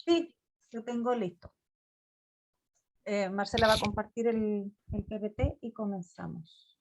Sí, lo tengo listo. Marcela va a compartir el PPT y comenzamos.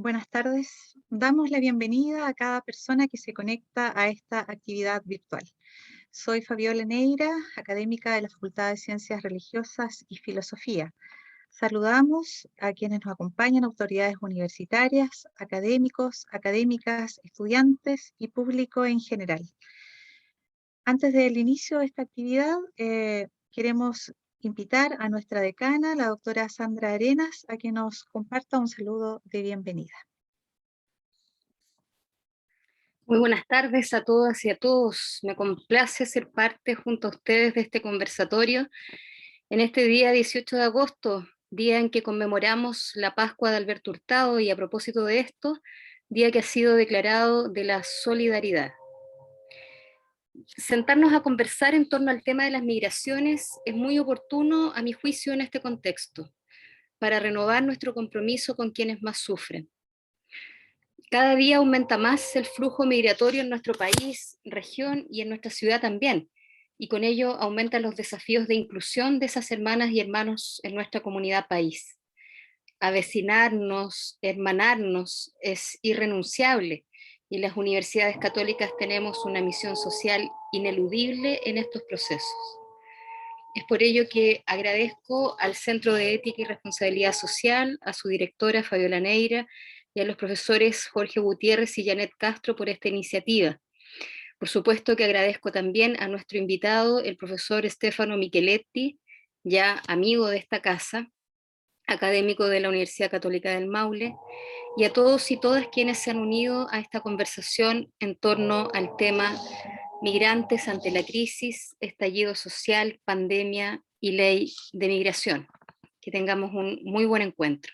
Buenas tardes. Damos la bienvenida a cada persona que se conecta a esta actividad virtual. Soy Fabiola Neira, académica de la Facultad de Ciencias Religiosas y Filosofía. Saludamos a quienes nos acompañan, autoridades universitarias, académicos, académicas, estudiantes y público en general. Antes del inicio de esta actividad, queremos invitar a nuestra decana, la doctora Sandra Arenas, a que nos comparta un saludo de bienvenida. Muy buenas tardes a todas y a todos. Me complace ser parte junto a ustedes de este conversatorio en este día 18 de agosto, día en que conmemoramos la Pascua de Alberto Hurtado, y a propósito de esto, día que ha sido declarado de la solidaridad. Sentarnos a conversar en torno al tema de las migraciones es muy oportuno, a mi juicio, en este contexto, para renovar nuestro compromiso con quienes más sufren. Cada día aumenta más el flujo migratorio en nuestro país, región y en nuestra ciudad también, y con ello aumentan los desafíos de inclusión de esas hermanas y hermanos en nuestra comunidad país. Avecinarnos, hermanarnos es irrenunciable, y las universidades católicas tenemos una misión social ineludible en estos procesos. Es por ello que agradezco al Centro de Ética y Responsabilidad Social, a su directora Fabiola Neira, y a los profesores Jorge Gutiérrez y Janet Castro por esta iniciativa. Por supuesto que agradezco también a nuestro invitado, el profesor Stefano Micheletti, ya amigo de esta casa, académico de la Universidad Católica del Maule, y a todos y todas quienes se han unido a esta conversación en torno al tema migrantes ante la crisis, estallido social, pandemia y ley de migración. Que tengamos un muy buen encuentro.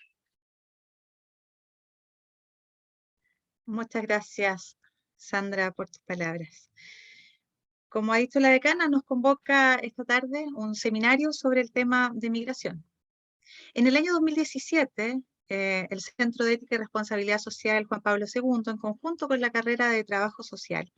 Muchas gracias, Sandra, por tus palabras. Como ha dicho la decana, nos convoca esta tarde un seminario sobre el tema de migración. En el año 2017, el Centro de Ética y Responsabilidad Social Juan Pablo II, en conjunto con la carrera de Trabajo Social,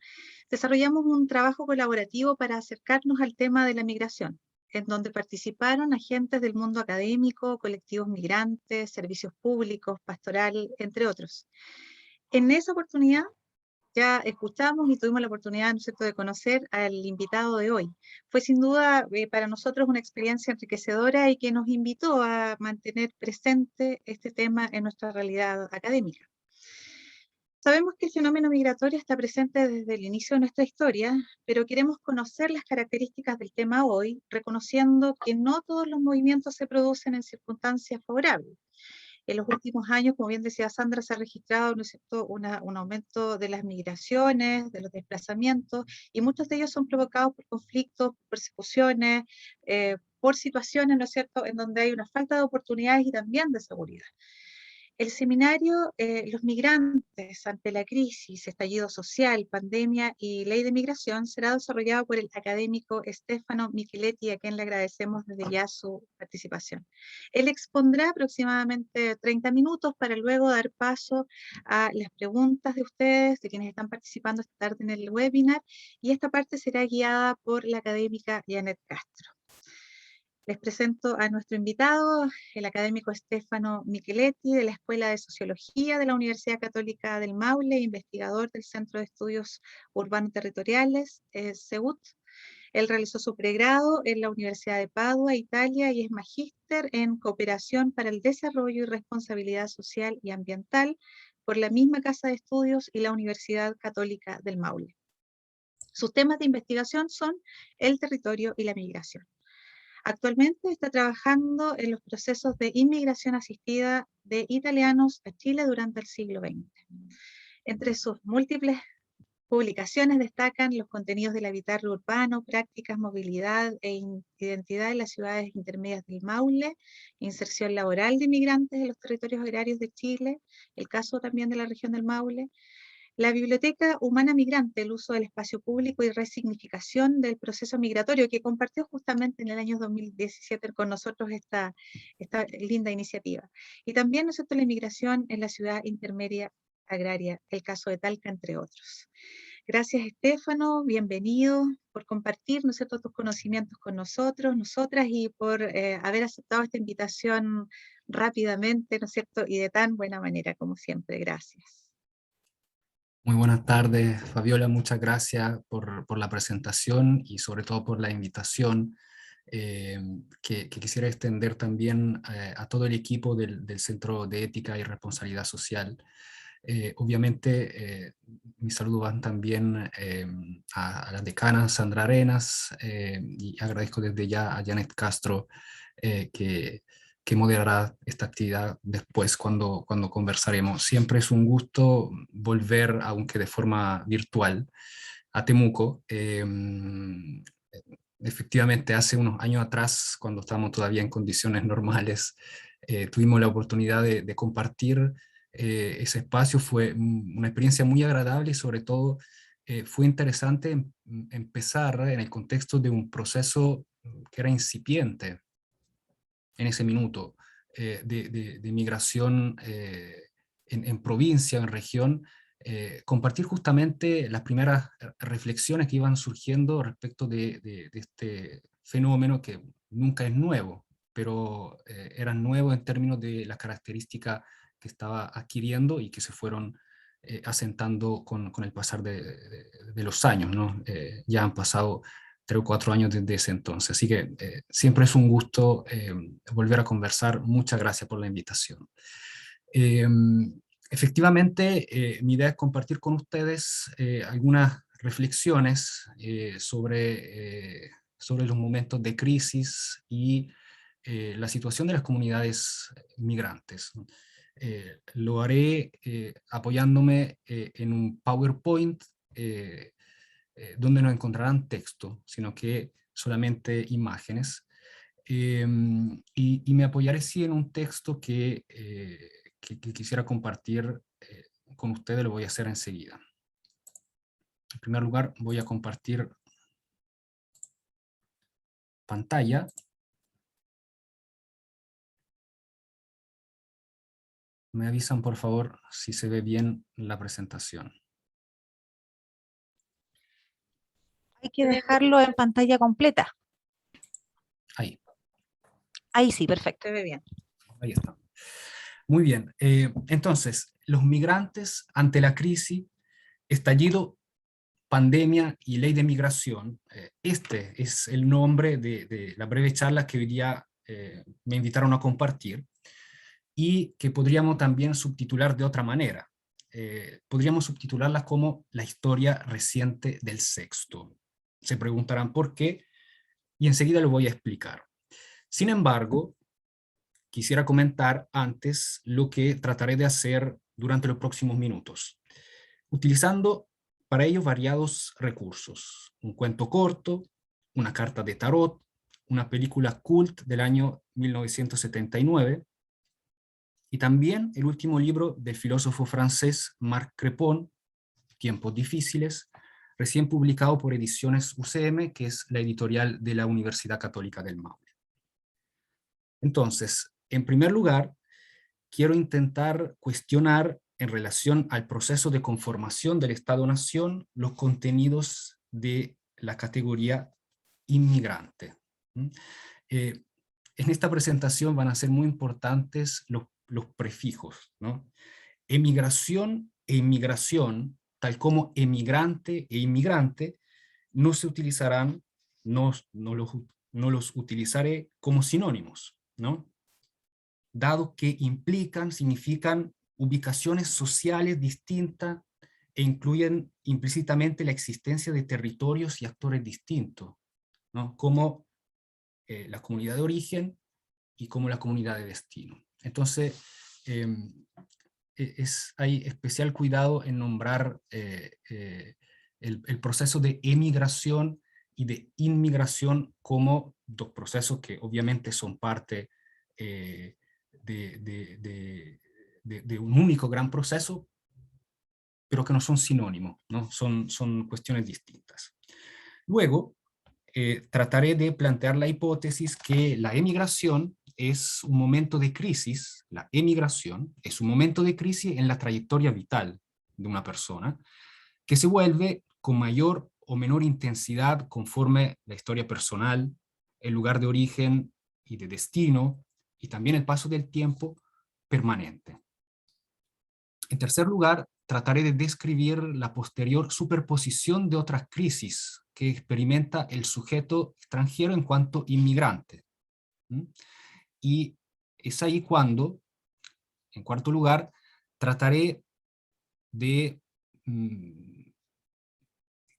desarrollamos un trabajo colaborativo para acercarnos al tema de la migración, en donde participaron agentes del mundo académico, colectivos migrantes, servicios públicos, pastoral, entre otros. En esa oportunidad ya escuchamos y tuvimos la oportunidad, ¿no es cierto?, de conocer al invitado de hoy. Fue sin duda para nosotros una experiencia enriquecedora y que nos invitó a mantener presente este tema en nuestra realidad académica. Sabemos que el fenómeno migratorio está presente desde el inicio de nuestra historia, pero queremos conocer las características del tema hoy, reconociendo que no todos los movimientos se producen en circunstancias favorables. En los últimos años, como bien decía Sandra, se ha registrado, ¿no es cierto?, un aumento de las migraciones, de los desplazamientos, y muchos de ellos son provocados por conflictos, persecuciones, por situaciones, ¿no es cierto?, en donde hay una falta de oportunidades y también de seguridad. El seminario Los migrantes ante la crisis, estallido social, pandemia y ley de migración será desarrollado por el académico Stefano Micheletti, a quien le agradecemos desde ya su participación. Él expondrá aproximadamente 30 minutos para luego dar paso a las preguntas de ustedes, de quienes están participando esta tarde en el webinar, y esta parte será guiada por la académica Janet Castro. Les presento a nuestro invitado, el académico Stefano Micheletti, de la Escuela de Sociología de la Universidad Católica del Maule, investigador del Centro de Estudios Urbanos Territoriales, CEUT. Él realizó su pregrado en la Universidad de Padua, Italia, y es magíster en Cooperación para el Desarrollo y Responsabilidad Social y Ambiental por la misma Casa de Estudios y la Universidad Católica del Maule. Sus temas de investigación son el territorio y la migración. Actualmente está trabajando en los procesos de inmigración asistida de italianos a Chile durante el siglo XX. Entre sus múltiples publicaciones destacan los contenidos del habitar urbano, prácticas, movilidad e identidad en las ciudades intermedias del Maule, inserción laboral de inmigrantes en los territorios agrarios de Chile, el caso también de la región del Maule, la Biblioteca Humana Migrante, el uso del espacio público y resignificación del proceso migratorio, que compartió justamente en el año 2017 con nosotros esta linda iniciativa. Y también, ¿no es cierto?, la inmigración en la ciudad intermedia agraria, el caso de Talca, entre otros. Gracias, Stefano, bienvenido por compartir, ¿no es cierto?, tus conocimientos con nosotros, nosotras, y por haber aceptado esta invitación rápidamente, ¿no es cierto?, y de tan buena manera como siempre. Gracias. Muy buenas tardes, Fabiola, muchas gracias por la presentación y sobre todo por la invitación que quisiera extender también a todo el equipo del Centro de Ética y Responsabilidad Social. Obviamente, mis saludos van también a la decana Sandra Arenas y agradezco desde ya a Janet Castro que moderará esta actividad después cuando conversaremos. Siempre es un gusto volver, aunque de forma virtual, a Temuco. Efectivamente, hace unos años atrás, cuando estábamos todavía en condiciones normales, tuvimos la oportunidad de compartir ese espacio. Fue una experiencia muy agradable y sobre todo fue interesante empezar en el contexto de un proceso que era incipiente en ese minuto de migración en provincia, en región, compartir justamente las primeras reflexiones que iban surgiendo respecto de este fenómeno que nunca es nuevo, pero era nuevo en términos de las características que estaba adquiriendo y que se fueron asentando con el pasar de los años, ¿no? Ya han pasado 3 o 4 años desde ese entonces. Así que siempre es un gusto volver a conversar. Muchas gracias por la invitación. Efectivamente, mi idea es compartir con ustedes algunas reflexiones sobre los momentos de crisis y la situación de las comunidades migrantes. Lo haré apoyándome en un PowerPoint donde no encontrarán texto, sino que solamente imágenes. Y me apoyaré sí en un texto que quisiera compartir con ustedes. Lo voy a hacer enseguida. En primer lugar, voy a compartir pantalla. Me avisan, por favor, si se ve bien la presentación. Hay que dejarlo en pantalla completa. Ahí. Ahí sí, perfecto. Se ve bien. Ahí está. Muy bien. Entonces, los migrantes ante la crisis, estallido, pandemia y ley de migración. Este es el nombre de la breve charla que hoy día me invitaron a compartir y que podríamos también subtitular de otra manera. podríamos subtitularla como la historia reciente del sexto. Se preguntarán por qué, y enseguida lo voy a explicar. Sin embargo, quisiera comentar antes lo que trataré de hacer durante los próximos minutos, utilizando para ello variados recursos: un cuento corto, una carta de tarot, una película cult del año 1979, y también el último libro del filósofo francés Marc Crépon, Tiempos difíciles, recién publicado por Ediciones UCM, que es la editorial de la Universidad Católica del Maule. Entonces, en primer lugar, quiero intentar cuestionar en relación al proceso de conformación del Estado-Nación los contenidos de la categoría inmigrante. En esta presentación van a ser muy importantes los prefijos, ¿no? Emigración e inmigración, tal como emigrante e inmigrante, no se utilizarán, no los utilizaré como sinónimos, ¿no? Dado que implican, significan ubicaciones sociales distintas e incluyen implícitamente la existencia de territorios y actores distintos, ¿no? Como la comunidad de origen y como la comunidad de destino. Entonces, hay especial cuidado en nombrar el proceso de emigración y de inmigración como dos procesos que obviamente son parte de un único gran proceso, pero que no son sinónimos, ¿no? Son cuestiones distintas. Luego, trataré de plantear la hipótesis que la emigración es un momento de crisis, la emigración es un momento de crisis en la trayectoria vital de una persona, que se vuelve con mayor o menor intensidad conforme la historia personal, el lugar de origen y de destino, y también el paso del tiempo permanente. En tercer lugar, trataré de describir la posterior superposición de otras crisis que experimenta el sujeto extranjero en cuanto inmigrante. Y es ahí cuando, en cuarto lugar, trataré de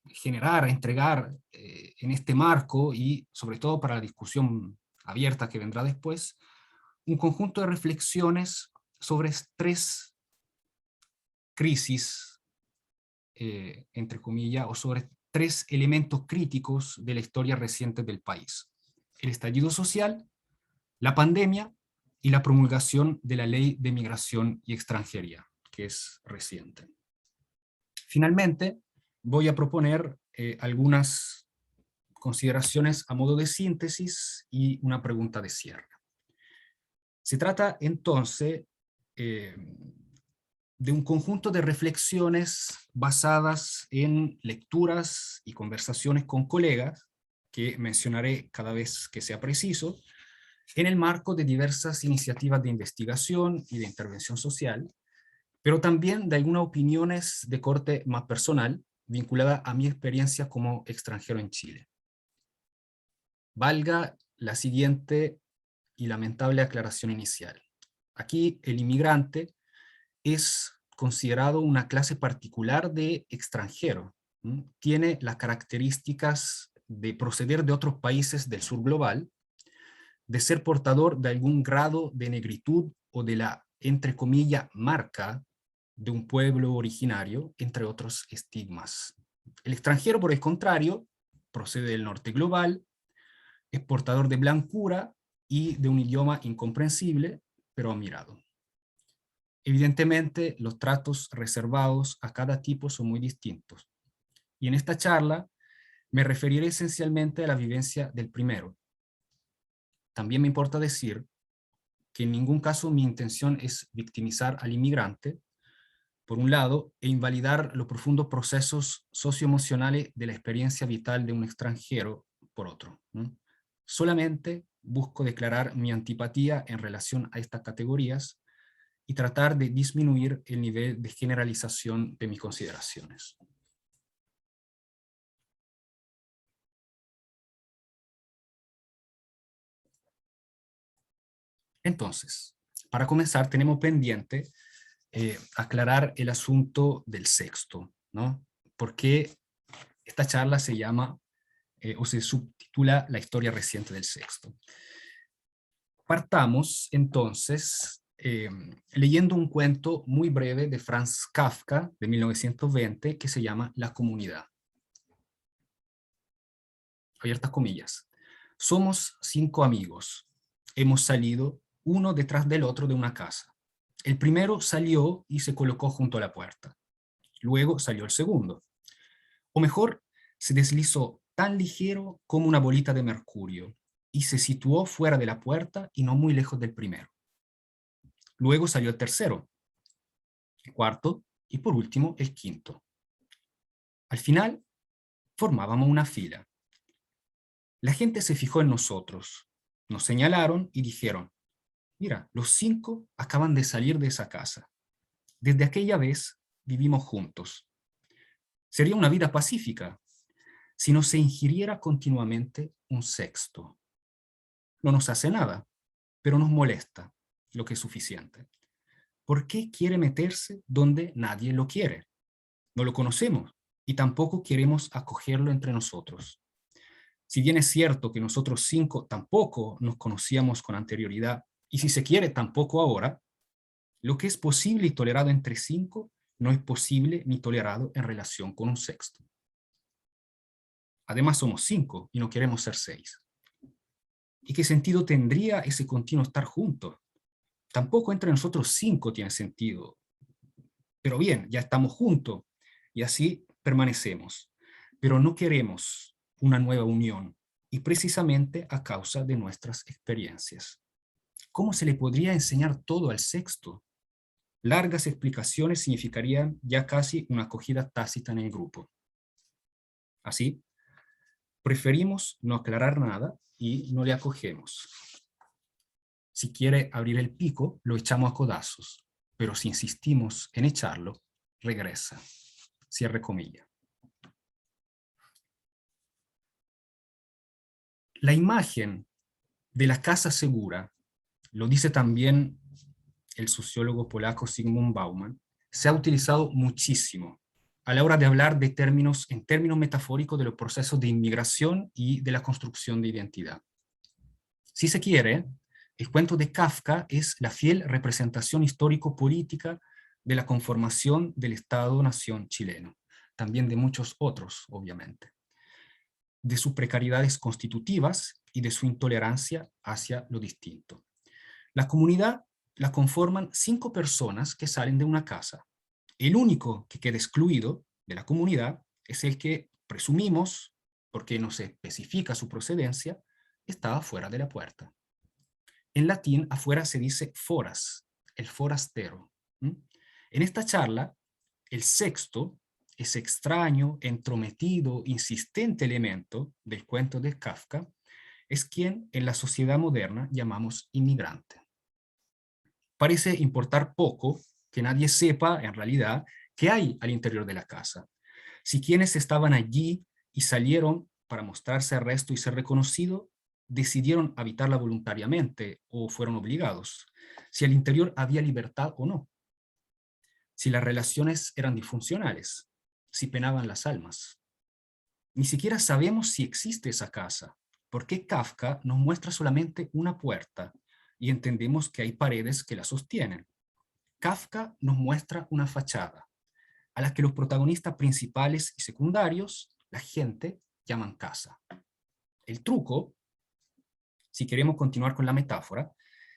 generar, entregar en este marco, y sobre todo para la discusión abierta que vendrá después, un conjunto de reflexiones sobre tres crisis, entre comillas, o sobre tres elementos críticos de la historia reciente del país: el estallido social, la pandemia y la promulgación de la Ley de Migración y Extranjería, que es reciente. Finalmente, voy a proponer algunas consideraciones a modo de síntesis y una pregunta de cierre. Se trata entonces de un conjunto de reflexiones basadas en lecturas y conversaciones con colegas, que mencionaré cada vez que sea preciso, en el marco de diversas iniciativas de investigación y de intervención social, pero también de algunas opiniones de corte más personal, vinculada a mi experiencia como extranjero en Chile. Valga la siguiente y lamentable aclaración inicial. Aquí el inmigrante es considerado una clase particular de extranjero. Tiene las características de proceder de otros países del sur global, de ser portador de algún grado de negritud o de la, entre comillas, marca de un pueblo originario, entre otros estigmas. El extranjero, por el contrario, procede del norte global, es portador de blancura y de un idioma incomprensible, pero admirado. Evidentemente, los tratos reservados a cada tipo son muy distintos. Y en esta charla me referiré esencialmente a la vivencia del primero. También me importa decir que en ningún caso mi intención es victimizar al inmigrante, por un lado, e invalidar los profundos procesos socioemocionales de la experiencia vital de un extranjero, por otro. Solamente busco declarar mi antipatía en relación a estas categorías y tratar de disminuir el nivel de generalización de mis consideraciones. Entonces, para comenzar, tenemos pendiente aclarar el asunto del sexto, ¿no? Porque esta charla se llama, o se subtitula La historia reciente del sexto. Partamos entonces leyendo un cuento muy breve de Franz Kafka de 1920 que se llama La comunidad. Abiertas comillas. Somos 5 amigos. Hemos salido uno detrás del otro de una casa. El primero salió y se colocó junto a la puerta. Luego salió el segundo. O mejor, se deslizó tan ligero como una bolita de mercurio y se situó fuera de la puerta y no muy lejos del primero. Luego salió el tercero, el cuarto y por último el quinto. Al final formábamos una fila. La gente se fijó en nosotros, nos señalaron y dijeron: mira, los 5 acaban de salir de esa casa. Desde aquella vez vivimos juntos. Sería una vida pacífica si no se ingiriera continuamente un sexto. No nos hace nada, pero nos molesta, lo que es suficiente. ¿Por qué quiere meterse donde nadie lo quiere? No lo conocemos y tampoco queremos acogerlo entre nosotros. Si bien es cierto que nosotros 5 tampoco nos conocíamos con anterioridad, y si se quiere tampoco ahora, lo que es posible y tolerado entre 5 no es posible ni tolerado en relación con un sexto. Además somos 5 y no queremos ser 6. ¿Y qué sentido tendría ese continuo estar juntos? Tampoco entre nosotros 5 tiene sentido. Pero bien, ya estamos juntos y así permanecemos. Pero no queremos una nueva unión, y precisamente a causa de nuestras experiencias. ¿Cómo se le podría enseñar todo al sexto? Largas explicaciones significarían ya casi una acogida tácita en el grupo. Así, preferimos no aclarar nada y no le acogemos. Si quiere abrir el pico, lo echamos a codazos, pero si insistimos en echarlo, regresa. Cierre comilla. La imagen de la casa segura, lo dice también el sociólogo polaco Zygmunt Bauman, se ha utilizado muchísimo a la hora de hablar de en términos metafóricos de los procesos de inmigración y de la construcción de identidad. Si se quiere, el cuento de Kafka es la fiel representación histórico-política de la conformación del Estado-nación chileno, también de muchos otros, obviamente, de sus precariedades constitutivas y de su intolerancia hacia lo distinto. La comunidad la conforman 5 personas que salen de una casa. El único que queda excluido de la comunidad es el que presumimos, porque no se especifica su procedencia, estaba fuera de la puerta. En latín, afuera se dice foras, el forastero. En esta charla, el sexto, ese extraño, entrometido, insistente elemento del cuento de Kafka, es quien en la sociedad moderna llamamos inmigrante. Parece importar poco que nadie sepa, en realidad, qué hay al interior de la casa. Si quienes estaban allí y salieron para mostrarse al resto y ser reconocidos, decidieron habitarla voluntariamente o fueron obligados. Si al interior había libertad o no. Si las relaciones eran disfuncionales. Si penaban las almas. Ni siquiera sabemos si existe esa casa, porque Kafka nos muestra solamente una puerta y entendemos que hay paredes que la sostienen. Kafka nos muestra una fachada, a la que los protagonistas principales y secundarios, la gente, llaman casa. El truco, si queremos continuar con la metáfora,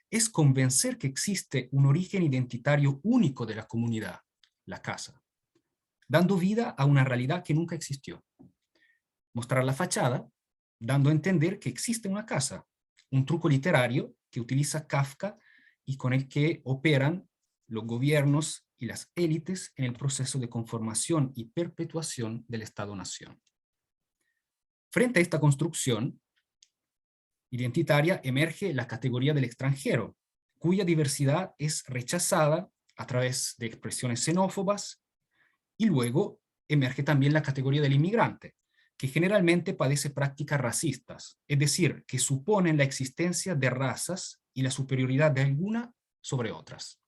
es convencer que existe un origen identitario único de la comunidad, la casa, dando vida a una realidad que nunca existió. Mostrar la fachada, dando a entender que existe una casa, un truco literario que utiliza Kafka y con el que operan los gobiernos y las élites en el proceso de conformación y perpetuación del Estado-nación. Frente a esta construcción identitaria emerge la categoría del extranjero, cuya diversidad es rechazada a través de expresiones xenófobas, y luego emerge también la categoría del inmigrante, que generalmente padece prácticas racistas, es decir, que suponen la existencia de razas y la superioridad de alguna sobre otras.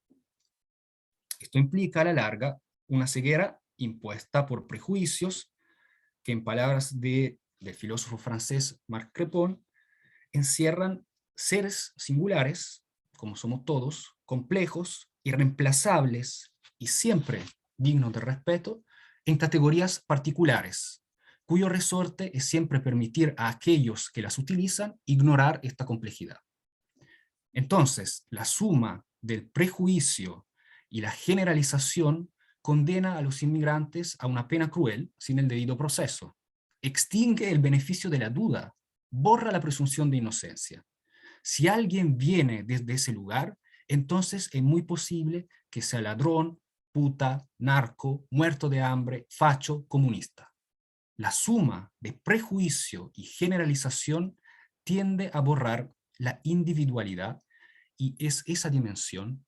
Esto implica a la larga una ceguera impuesta por prejuicios que, en palabras del filósofo francés Marc Crépon, encierran seres singulares, como somos todos, complejos, irreemplazables y siempre dignos de respeto, en categorías particulares, cuyo resorte es siempre permitir a aquellos que las utilizan ignorar esta complejidad. Entonces, la suma del prejuicio y la generalización condena a los inmigrantes a una pena cruel sin el debido proceso, extingue el beneficio de la duda, borra la presunción de inocencia. Si alguien viene desde ese lugar, entonces es muy posible que sea ladrón, puta, narco, muerto de hambre, facho, comunista. La suma de prejuicio y generalización tiende a borrar la individualidad, y es esa dimensión,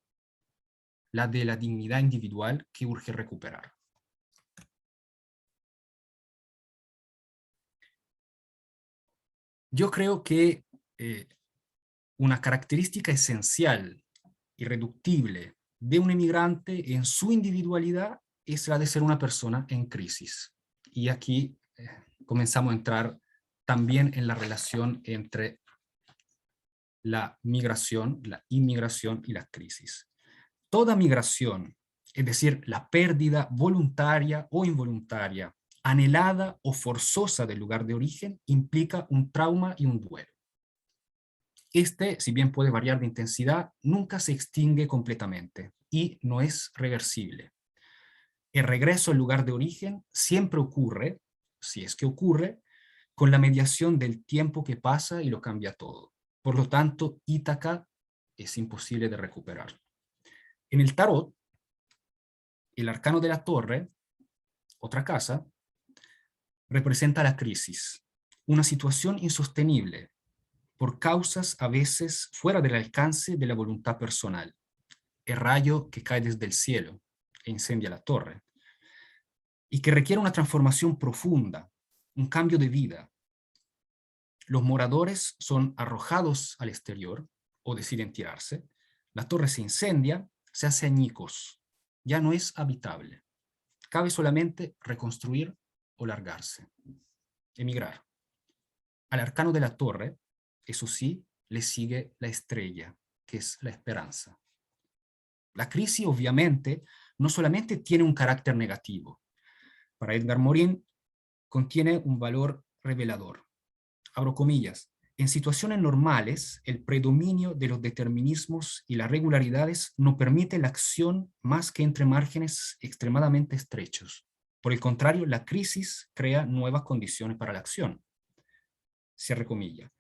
la de la dignidad individual, que urge recuperar. Yo creo que una característica esencial, irreductible, de un inmigrante en su individualidad es la de ser una persona en crisis. Y aquí comenzamos a entrar también en la relación entre la migración, la inmigración y la crisis. Toda migración, es decir, la pérdida voluntaria o involuntaria, anhelada o forzosa del lugar de origen, implica un trauma y un duelo. Este, si bien puede variar de intensidad, nunca se extingue completamente y no es reversible. El regreso al lugar de origen siempre ocurre, si es que ocurre, con la mediación del tiempo que pasa y lo cambia todo. Por lo tanto, Ítaca es imposible de recuperar. En el tarot, el arcano de la torre, otra casa, representa la crisis, una situación insostenible, por causas a veces fuera del alcance de la voluntad personal. El rayo que cae desde el cielo e incendia la torre, y que requiere una transformación profunda, un cambio de vida. Los moradores son arrojados al exterior o deciden tirarse, la torre se incendia, se hace añicos, ya no es habitable. Cabe solamente reconstruir o largarse, emigrar. Al arcano de la torre, eso sí, le sigue la estrella, que es la esperanza. La crisis, obviamente, no solamente tiene un carácter negativo. Para Edgar Morin, contiene un valor revelador. Abro comillas, en situaciones normales, el predominio de los determinismos y las regularidades no permite la acción más que entre márgenes extremadamente estrechos. Por el contrario, la crisis crea nuevas condiciones para la acción. Cierre comilla.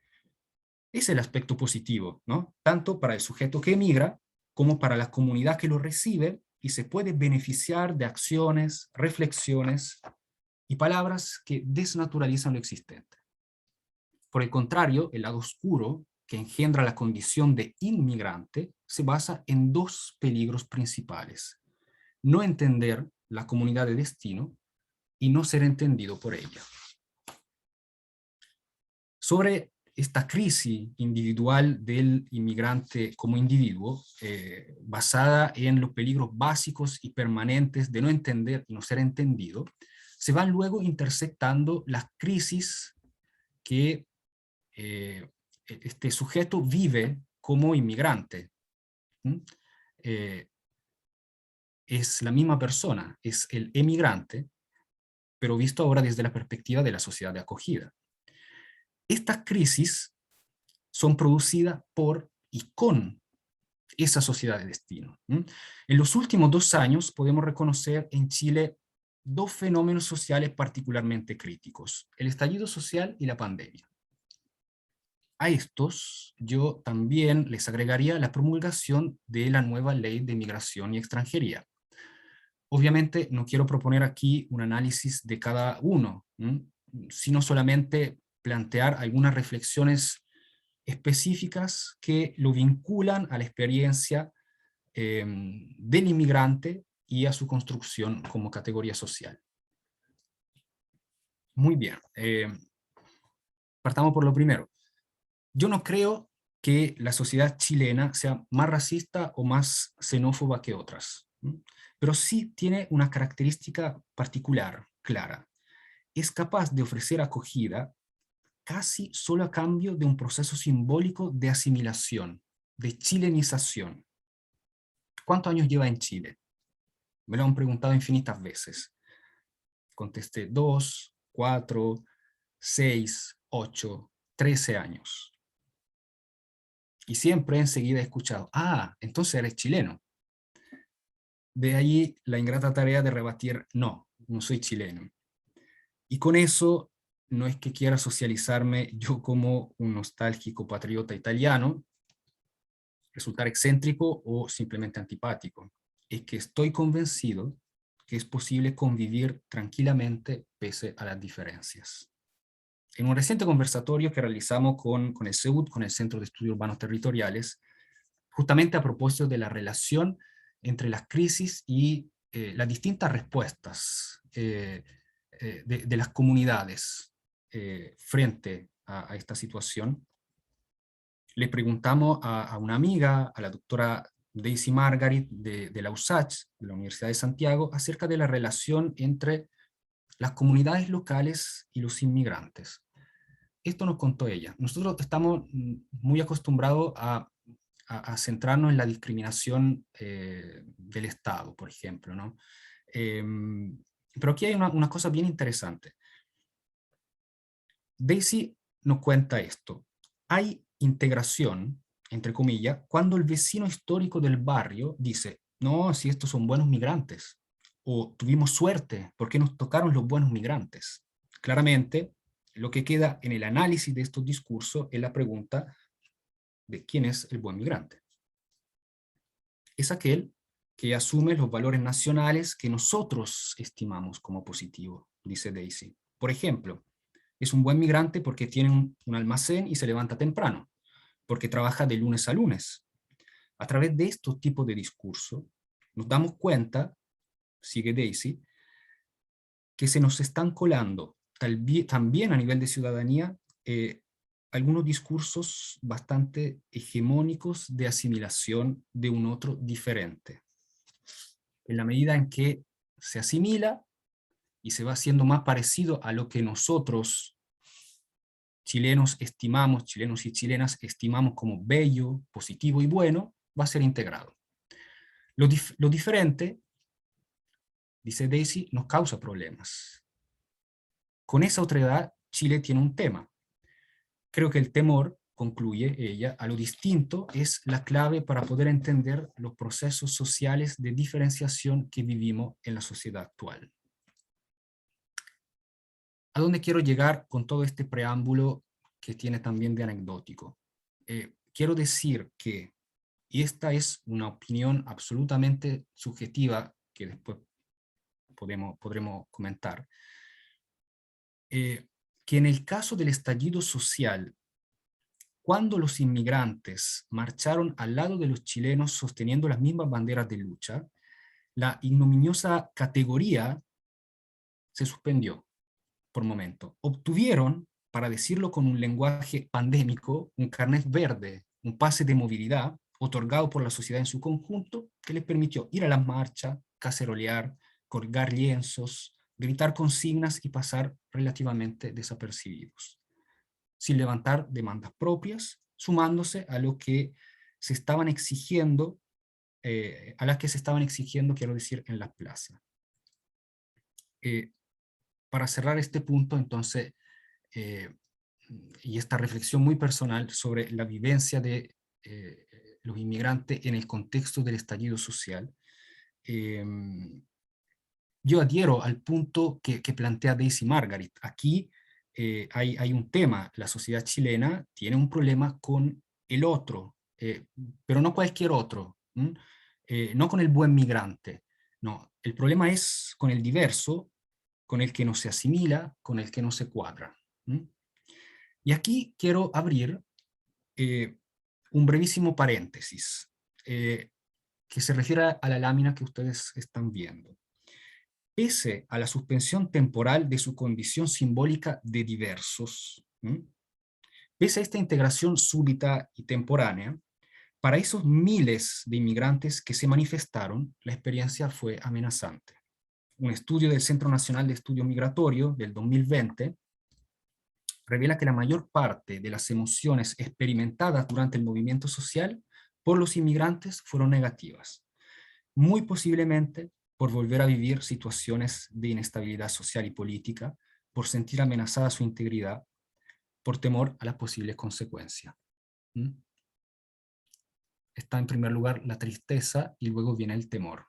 Es el aspecto positivo, ¿no? Tanto para el sujeto que emigra como para la comunidad que lo recibe, y se puede beneficiar de acciones, reflexiones y palabras que desnaturalizan lo existente. Por el contrario, el lado oscuro, que engendra la condición de inmigrante, se basa en dos peligros principales: no entender la comunidad de destino y no ser entendido por ella. Sobre esta crisis individual del inmigrante como individuo, basada en los peligros básicos y permanentes de no entender y no ser entendido, se van luego intersectando las crisis que este sujeto vive como inmigrante. Es la misma persona, es el emigrante, pero visto ahora desde la perspectiva de la sociedad de acogida. Estas crisis son producidas por y con esa sociedad de destino. En los últimos 2 años podemos reconocer en Chile 2 fenómenos sociales particularmente críticos: el estallido social y la pandemia. A estos yo también les agregaría la promulgación de la nueva ley de migración y extranjería. Obviamente no quiero proponer aquí un análisis de cada uno, sino solamente plantear algunas reflexiones específicas que lo vinculan a la experiencia del inmigrante y a su construcción como categoría social. Muy bien, partamos por lo primero. Yo no creo que la sociedad chilena sea más racista o más xenófoba que otras. Pero sí tiene una característica particular, clara. Es capaz de ofrecer acogida casi solo a cambio de un proceso simbólico de asimilación, de chilenización. ¿Cuántos años lleva en Chile? Me lo han preguntado infinitas veces. Contesté 2, 4, 6, 8, 13 años. Y siempre enseguida he escuchado, entonces eres chileno. De ahí la ingrata tarea de rebatir, no soy chileno. Y con eso no es que quiera socializarme yo como un nostálgico patriota italiano, resultar excéntrico o simplemente antipático. Es que estoy convencido que es posible convivir tranquilamente pese a las diferencias. En un reciente conversatorio que realizamos con el CEUT, con el Centro de Estudios Urbanos Territoriales, justamente a propósito de la relación entre las crisis y las distintas respuestas de las comunidades frente a esta situación, le preguntamos a una amiga, a la doctora Daisy Margarit de la USACH, de la Universidad de Santiago, acerca de la relación entre las comunidades locales y los inmigrantes. Esto nos contó ella. Nosotros estamos muy acostumbrados a centrarnos en la discriminación del Estado, por ejemplo, ¿no? Pero aquí hay una cosa bien interesante. Daisy nos cuenta esto. Hay integración, entre comillas, cuando el vecino histórico del barrio dice, no, si estos son buenos migrantes, o tuvimos suerte, porque nos tocaron los buenos migrantes. Claramente, lo que queda en el análisis de estos discursos es la pregunta de quién es el buen migrante. Es aquel que asume los valores nacionales que nosotros estimamos como positivos, dice Daisy. Por ejemplo, es un buen migrante porque tiene un almacén y se levanta temprano, porque trabaja de lunes a lunes. A través de estos tipos de discursos, nos damos cuenta, sigue Daisy, que se nos están colando también a nivel de ciudadanía algunos discursos bastante hegemónicos de asimilación de un otro diferente. En la medida en que se asimila y se va haciendo más parecido a lo que nosotros, chilenos y chilenas estimamos como bello, positivo y bueno, va a ser integrado. Lo diferente, dice Daisy, nos causa problemas. Con esa otredad, Chile tiene un tema. Creo que el temor, concluye ella, a lo distinto es la clave para poder entender los procesos sociales de diferenciación que vivimos en la sociedad actual. ¿A dónde quiero llegar con todo este preámbulo que tiene también de anecdótico? Quiero decir que, y esta es una opinión absolutamente subjetiva que después podremos comentar, que en el caso del estallido social, cuando los inmigrantes marcharon al lado de los chilenos sosteniendo las mismas banderas de lucha, la ignominiosa categoría se suspendió por momento. Obtuvieron, para decirlo con un lenguaje pandémico, un carnet verde, un pase de movilidad otorgado por la sociedad en su conjunto, que les permitió ir a las marchas, cacerolear, colgar lienzos, gritar consignas y pasar relativamente desapercibidos, sin levantar demandas propias, sumándose a lo que se estaban exigiendo, a las que se estaban exigiendo, quiero decir, en las plazas. Para cerrar este punto, entonces, y esta reflexión muy personal sobre la vivencia de los inmigrantes en el contexto del estallido social, yo adhiero al punto que plantea Daisy Margarit. Aquí hay un tema, la sociedad chilena tiene un problema con el otro, pero no cualquier otro, no con el buen migrante, no, el problema es con el diverso, con el que no se asimila, con el que no se cuadra. Y aquí quiero abrir un brevísimo paréntesis que se refiere a la lámina que ustedes están viendo. Pese a la suspensión temporal de su condición simbólica de diversos, pese a esta integración súbita y temporánea, Para esos miles de inmigrantes que se manifestaron, la experiencia fue amenazante. Un estudio del Centro Nacional de Estudio Migratorio del 2020 revela que la mayor parte de las emociones experimentadas durante el movimiento social por los inmigrantes fueron negativas, muy posiblemente por volver a vivir situaciones de inestabilidad social y política, por sentir amenazada su integridad, por temor a las posibles consecuencias. Está en primer lugar la tristeza y luego viene el temor.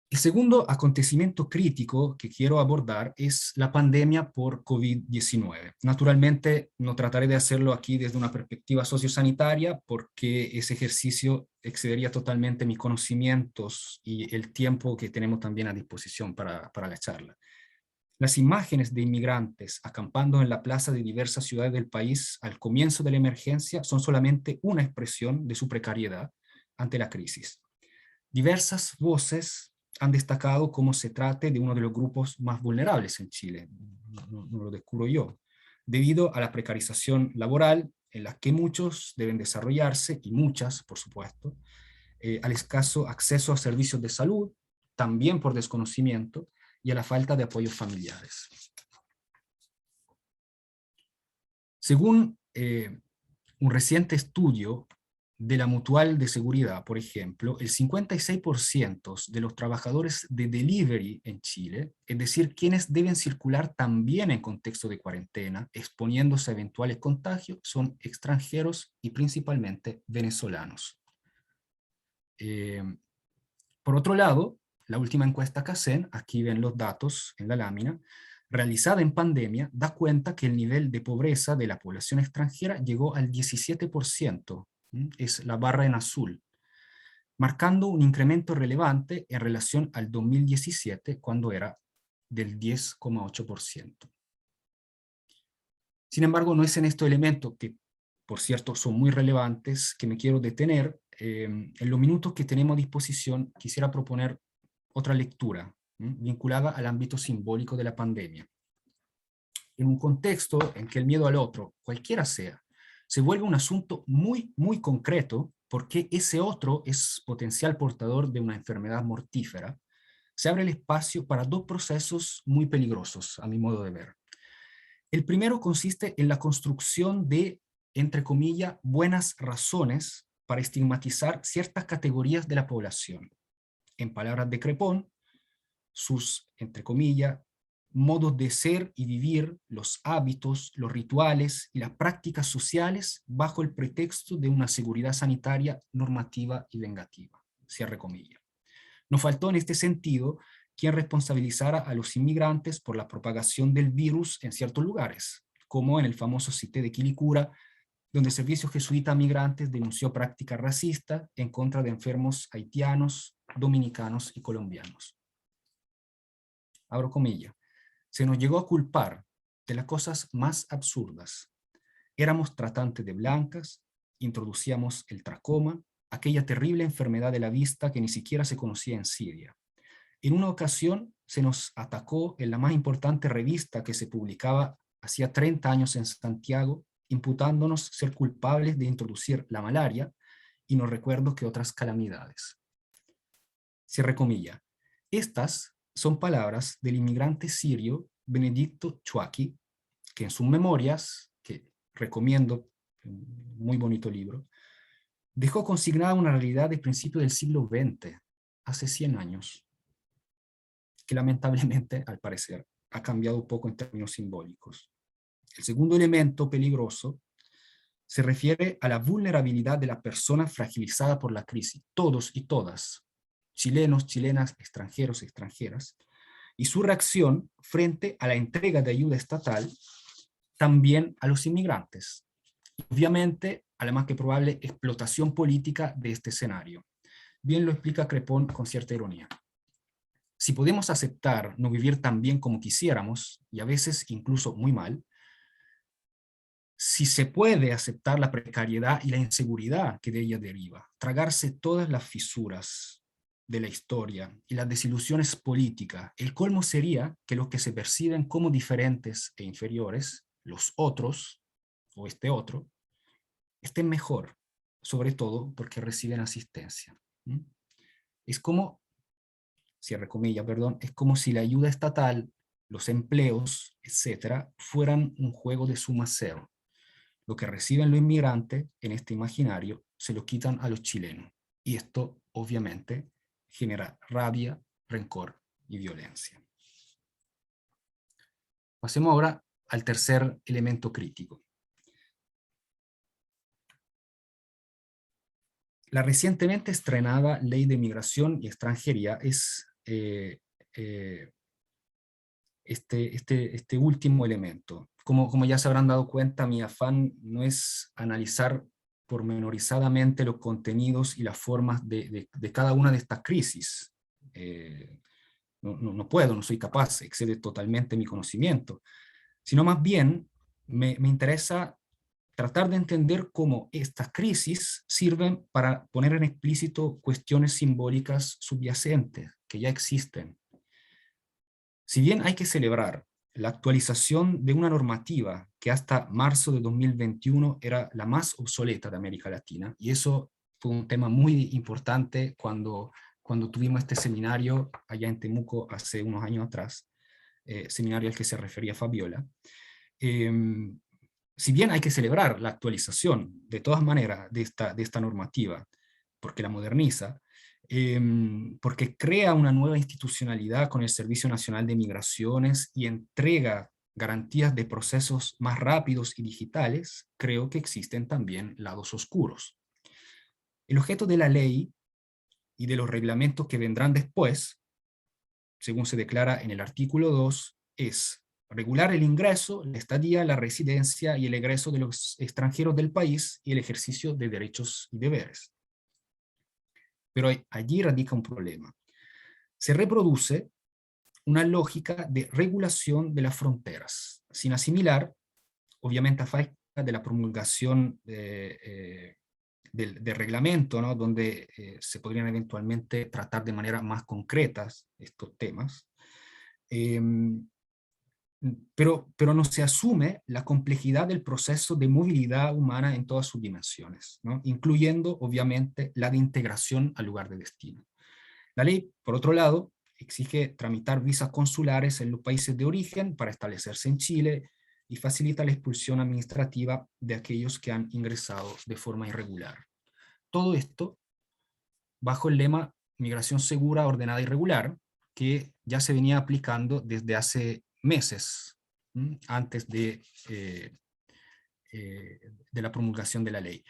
El segundo acontecimiento crítico que quiero abordar es la pandemia por COVID-19. Naturalmente, no trataré de hacerlo aquí desde una perspectiva sociosanitaria porque ese ejercicio excedería totalmente mis conocimientos y el tiempo que tenemos también a disposición para la charla. Las imágenes de inmigrantes acampando en la plaza de diversas ciudades del país al comienzo de la emergencia son solamente una expresión de su precariedad ante la crisis. Diversas voces han destacado cómo se trate de uno de los grupos más vulnerables en Chile, no lo descubro yo, debido a la precarización laboral en la que muchos deben desarrollarse, y muchas, por supuesto, al escaso acceso a servicios de salud, también por desconocimiento, y a la falta de apoyos familiares. Según un reciente estudio de la Mutual de Seguridad, por ejemplo, el 56% de los trabajadores de delivery en Chile, es decir, quienes deben circular también en contexto de cuarentena, exponiéndose a eventuales contagios, son extranjeros y principalmente venezolanos. Por otro lado, la última encuesta CACEN, aquí ven los datos en la lámina, realizada en pandemia, da cuenta que el nivel de pobreza de la población extranjera llegó al 17%, es la barra en azul, marcando un incremento relevante en relación al 2017, cuando era del 10,8%. Sin embargo, no es en estos elementos, que por cierto son muy relevantes, que me quiero detener. En los minutos que tenemos a disposición, quisiera proponer otra lectura vinculada al ámbito simbólico de la pandemia. En un contexto en que el miedo al otro, cualquiera sea, se vuelve un asunto muy, muy concreto, porque ese otro es potencial portador de una enfermedad mortífera, se abre el espacio para dos procesos muy peligrosos, a mi modo de ver. El primero consiste en la construcción de, entre comillas, buenas razones para estigmatizar ciertas categorías de la población. En palabras de Crepón, sus, entre comillas, modos de ser y vivir, los hábitos, los rituales y las prácticas sociales bajo el pretexto de una seguridad sanitaria normativa y vengativa. Cierre comillas. Nos faltó en este sentido quien responsabilizara a los inmigrantes por la propagación del virus en ciertos lugares, como en el famoso Cité de Quilicura, donde el Servicio Jesuita a Migrantes denunció prácticas racistas en contra de enfermos haitianos, dominicanos y colombianos. Abro comillas. Se nos llegó a culpar de las cosas más absurdas. Éramos tratantes de blancas, introducíamos el tracoma, aquella terrible enfermedad de la vista que ni siquiera se conocía en Siria. En una ocasión se nos atacó en la más importante revista que se publicaba hacía 30 años en Santiago, imputándonos ser culpables de introducir la malaria y no recuerdo qué otras calamidades. Cierre comilla. Estas son palabras del inmigrante sirio Benedicto Chouaki, que en sus memorias, que recomiendo, muy bonito libro, dejó consignada una realidad de principios del siglo XX, hace 100 años, que lamentablemente, al parecer, ha cambiado un poco en términos simbólicos. El segundo elemento peligroso se refiere a la vulnerabilidad de la persona fragilizada por la crisis, todos y todas, chilenos, chilenas, extranjeros, extranjeras, y su reacción frente a la entrega de ayuda estatal también a los inmigrantes. Y obviamente, a la más que probable explotación política de este escenario. Bien lo explica Crepón con cierta ironía. Si podemos aceptar no vivir tan bien como quisiéramos, y a veces incluso muy mal, si se puede aceptar la precariedad y la inseguridad que de ella deriva, tragarse todas las fisuras de la historia y las desilusiones políticas, el colmo sería que los que se perciben como diferentes e inferiores, los otros, o este otro, estén mejor, sobre todo porque reciben asistencia. Es como, cierre comillas, perdón, es como si la ayuda estatal, los empleos, etcétera, fueran un juego de suma cero. Lo que reciben los inmigrantes en este imaginario se lo quitan a los chilenos. Y esto, obviamente, genera rabia, rencor y violencia. Pasemos ahora al tercer elemento crítico. La recientemente estrenada Ley de Migración y Extranjería es este último elemento. Como ya se habrán dado cuenta, mi afán no es analizar pormenorizadamente los contenidos y las formas de cada una de estas crisis. No puedo, no soy capaz, excede totalmente mi conocimiento, sino más bien me interesa tratar de entender cómo estas crisis sirven para poner en explícito cuestiones simbólicas subyacentes que ya existen. Si bien hay que celebrar la actualización de una normativa que hasta marzo de 2021 era la más obsoleta de América Latina, y eso fue un tema muy importante cuando tuvimos este seminario allá en Temuco hace unos años atrás, seminario al que se refería Fabiola. Si bien hay que celebrar la actualización, de todas maneras, de esta normativa, porque la moderniza, porque crea una nueva institucionalidad con el Servicio Nacional de Migraciones y entrega garantías de procesos más rápidos y digitales, creo que existen también lados oscuros. El objeto de la ley y de los reglamentos que vendrán después, según se declara en el artículo 2, es regular el ingreso, la estadía, la residencia y el egreso de los extranjeros del país y el ejercicio de derechos y deberes. Pero allí radica un problema. Se reproduce una lógica de regulación de las fronteras, sin asimilar, obviamente a falta de la promulgación del reglamento, ¿no? Donde se podrían eventualmente tratar de manera más concreta estos temas, pero no se asume la complejidad del proceso de movilidad humana en todas sus dimensiones, ¿no? Incluyendo, obviamente, la de integración al lugar de destino. La ley, por otro lado, exige tramitar visas consulares en los países de origen para establecerse en Chile y facilita la expulsión administrativa de aquellos que han ingresado de forma irregular. Todo esto bajo el lema migración segura, ordenada y regular, que ya se venía aplicando desde hace meses, antes de la promulgación de la ley.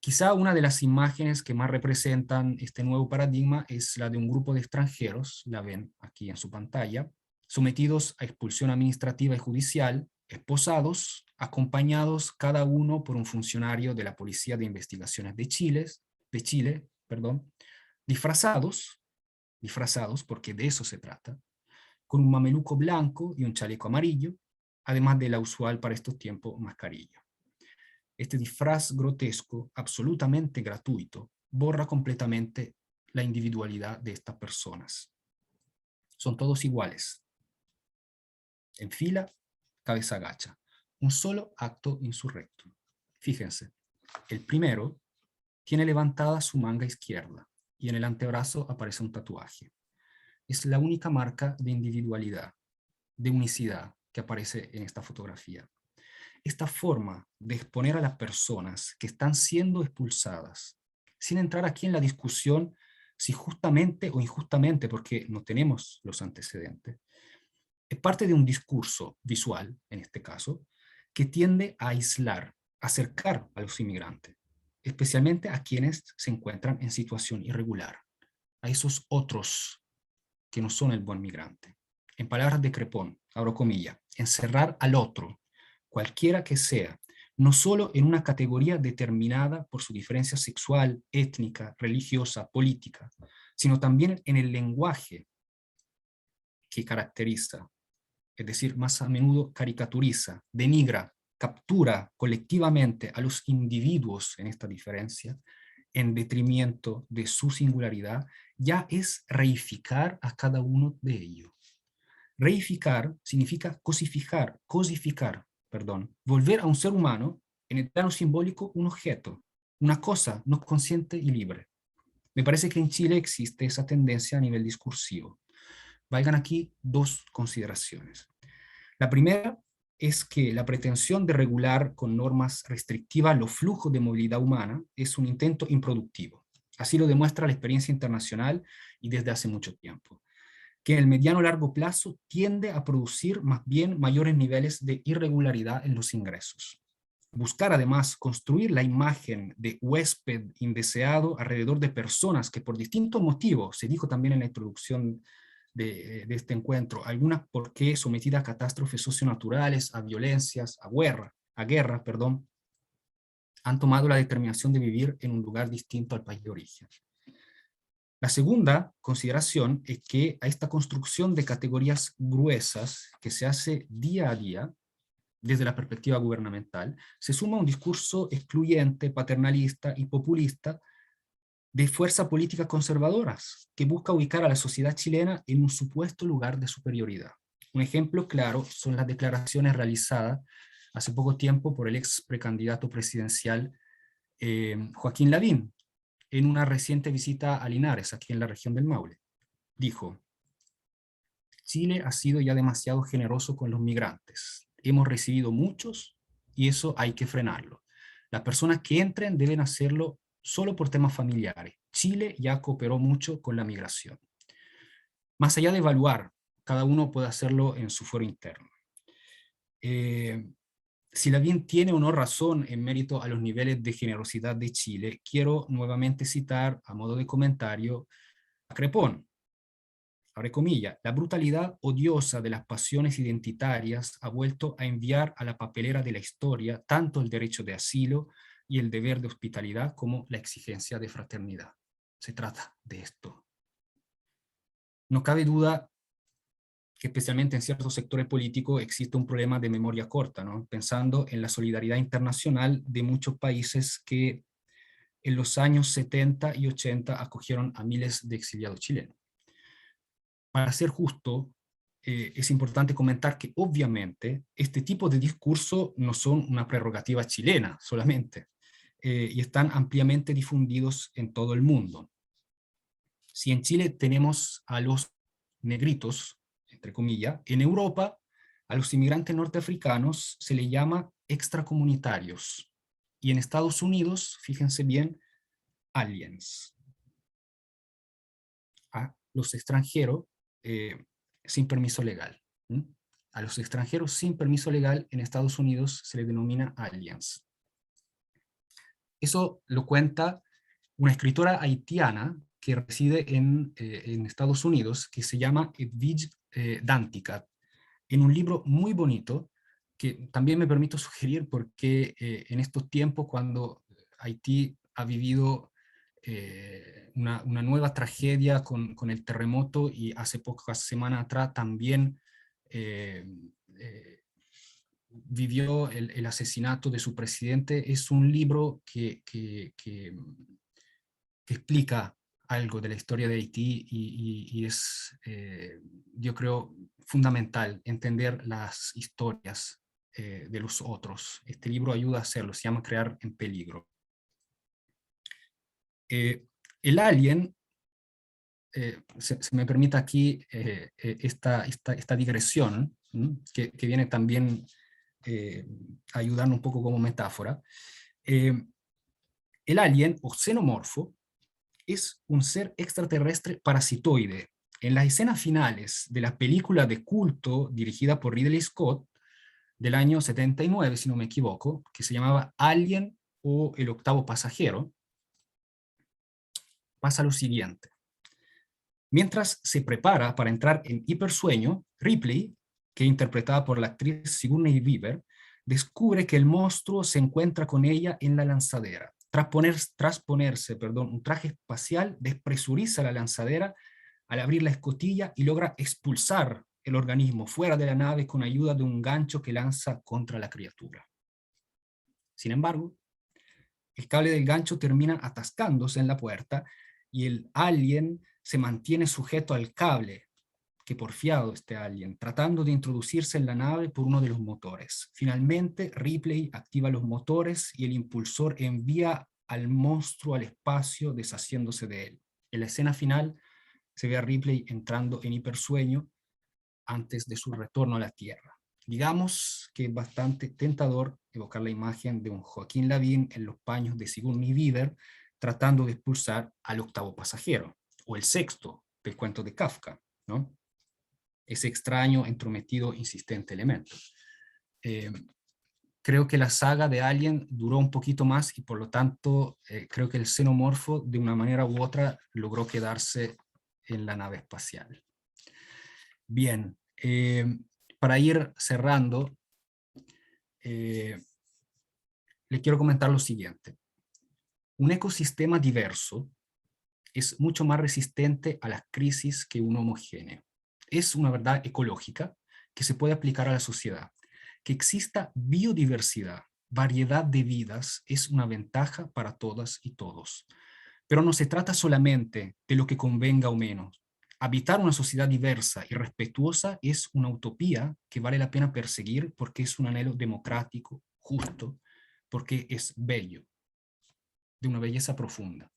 Quizá una de las imágenes que más representan este nuevo paradigma es la de un grupo de extranjeros, la ven aquí en su pantalla, sometidos a expulsión administrativa y judicial, esposados, acompañados cada uno por un funcionario de la Policía de Investigaciones de Chile, disfrazados, porque de eso se trata, con un mameluco blanco y un chaleco amarillo, además de la usual para estos tiempos mascarilla. Este disfraz grotesco, absolutamente gratuito, borra completamente la individualidad de estas personas. Son todos iguales. En fila, cabeza agacha. Un solo acto insurrecto. Fíjense, el primero tiene levantada su manga izquierda y en el antebrazo aparece un tatuaje. Es la única marca de individualidad, de unicidad que aparece en esta fotografía. Esta forma de exponer a las personas que están siendo expulsadas, sin entrar aquí en la discusión si justamente o injustamente, porque no tenemos los antecedentes, es parte de un discurso visual, en este caso, que tiende a aislar, a acercar a los inmigrantes, especialmente a quienes se encuentran en situación irregular, a esos otros que no son el buen migrante. En palabras de Crepón, abro comillas, encerrar al otro, cualquiera que sea, no solo en una categoría determinada por su diferencia sexual, étnica, religiosa, política, sino también en el lenguaje que caracteriza, es decir, más a menudo caricaturiza, denigra, captura colectivamente a los individuos en esta diferencia, en detrimento de su singularidad, ya es reificar a cada uno de ellos. Reificar significa cosificar, volver a un ser humano, en el plano simbólico, un objeto, una cosa no consciente y libre. Me parece que en Chile existe esa tendencia a nivel discursivo. Valgan aquí dos consideraciones. La primera es que la pretensión de regular con normas restrictivas los flujos de movilidad humana es un intento improductivo. Así lo demuestra la experiencia internacional y desde hace mucho tiempo, que en el mediano largo plazo tiende a producir más bien mayores niveles de irregularidad en los ingresos. Buscar además construir la imagen de huésped indeseado alrededor de personas que por distintos motivos, se dijo también en la introducción de este encuentro, algunas porque sometidas a catástrofes socionaturales, a violencias, a guerra, han tomado la determinación de vivir en un lugar distinto al país de origen. La segunda consideración es que a esta construcción de categorías gruesas que se hace día a día, desde la perspectiva gubernamental, se suma un discurso excluyente, paternalista y populista de fuerzas políticas conservadoras, que busca ubicar a la sociedad chilena en un supuesto lugar de superioridad. Un ejemplo claro son las declaraciones realizadas hace poco tiempo por el ex precandidato presidencial Joaquín Lavín, en una reciente visita a Linares, aquí en la región del Maule. Dijo: Chile ha sido ya demasiado generoso con los migrantes. Hemos recibido muchos y eso hay que frenarlo. Las personas que entren deben hacerlo solo por temas familiares. Chile ya cooperó mucho con la migración. Más allá de evaluar, cada uno puede hacerlo en su fuero interno. Si Lavín tiene o no razón en mérito a los niveles de generosidad de Chile, quiero nuevamente citar, a modo de comentario, a Crepón. Abre comillas: la brutalidad odiosa de las pasiones identitarias ha vuelto a enviar a la papelera de la historia tanto el derecho de asilo y el deber de hospitalidad como la exigencia de fraternidad. Se trata de esto. No cabe duda que especialmente en ciertos sectores políticos existe un problema de memoria corta, ¿no? Pensando en la solidaridad internacional de muchos países que en los años 70 y 80 acogieron a miles de exiliados chilenos. Para ser justo, es importante comentar que obviamente este tipo de discurso no son una prerrogativa chilena solamente, y están ampliamente difundidos en todo el mundo. Si en Chile tenemos a los negritos, entre comillas, en Europa a los inmigrantes norteafricanos se les llama extracomunitarios, y en Estados Unidos, fíjense bien, aliens. A los extranjeros sin permiso legal. A los extranjeros sin permiso legal en Estados Unidos se les denomina aliens. Eso lo cuenta una escritora haitiana que reside en Estados Unidos, que se llama Edwidge Danticat, en un libro muy bonito, que también me permito sugerir porque en estos tiempos, cuando Haití ha vivido una nueva tragedia con el terremoto, y hace pocas semanas atrás también vivió el asesinato de su presidente, es un libro que explica algo de la historia de Haití y es, yo creo, fundamental entender las historias de los otros. Este libro ayuda a hacerlo, se llama Crear en Peligro. El alien, se me permite aquí esta digresión, que viene también ayudando un poco como metáfora. El alien o xenomorfo es un ser extraterrestre parasitoide. En las escenas finales de la película de culto dirigida por Ridley Scott del año 79, si no me equivoco, que se llamaba Alien o El octavo pasajero, pasa lo siguiente. Mientras se prepara para entrar en hipersueño, Ripley, que es interpretada por la actriz Sigourney Weaver, descubre que el monstruo se encuentra con ella en la lanzadera. Tras ponerse un traje espacial, despresuriza la lanzadera al abrir la escotilla y logra expulsar el organismo fuera de la nave con ayuda de un gancho que lanza contra la criatura. Sin embargo, el cable del gancho termina atascándose en la puerta y el alien se mantiene sujeto al cable, que porfiado este alien, tratando de introducirse en la nave por uno de los motores. Finalmente, Ripley activa los motores y el impulsor envía al monstruo al espacio deshaciéndose de él. En la escena final se ve a Ripley entrando en hipersueño antes de su retorno a la Tierra. Digamos que es bastante tentador evocar la imagen de un Joaquín Lavín en los paños de Sigourney Weaver tratando de expulsar al octavo pasajero, o el sexto del cuento de Kafka, ¿no? Ese extraño, entrometido, insistente elemento. Creo que la saga de Alien duró un poquito más y por lo tanto creo que el xenomorfo de una manera u otra logró quedarse en la nave espacial. Bien, para ir cerrando, le quiero comentar lo siguiente. Un ecosistema diverso es mucho más resistente a las crisis que un homogéneo. Es una verdad ecológica que se puede aplicar a la sociedad. Que exista biodiversidad, variedad de vidas, es una ventaja para todas y todos. Pero no se trata solamente de lo que convenga o menos. Habitar una sociedad diversa y respetuosa es una utopía que vale la pena perseguir porque es un anhelo democrático, justo, porque es bello, de una belleza profunda.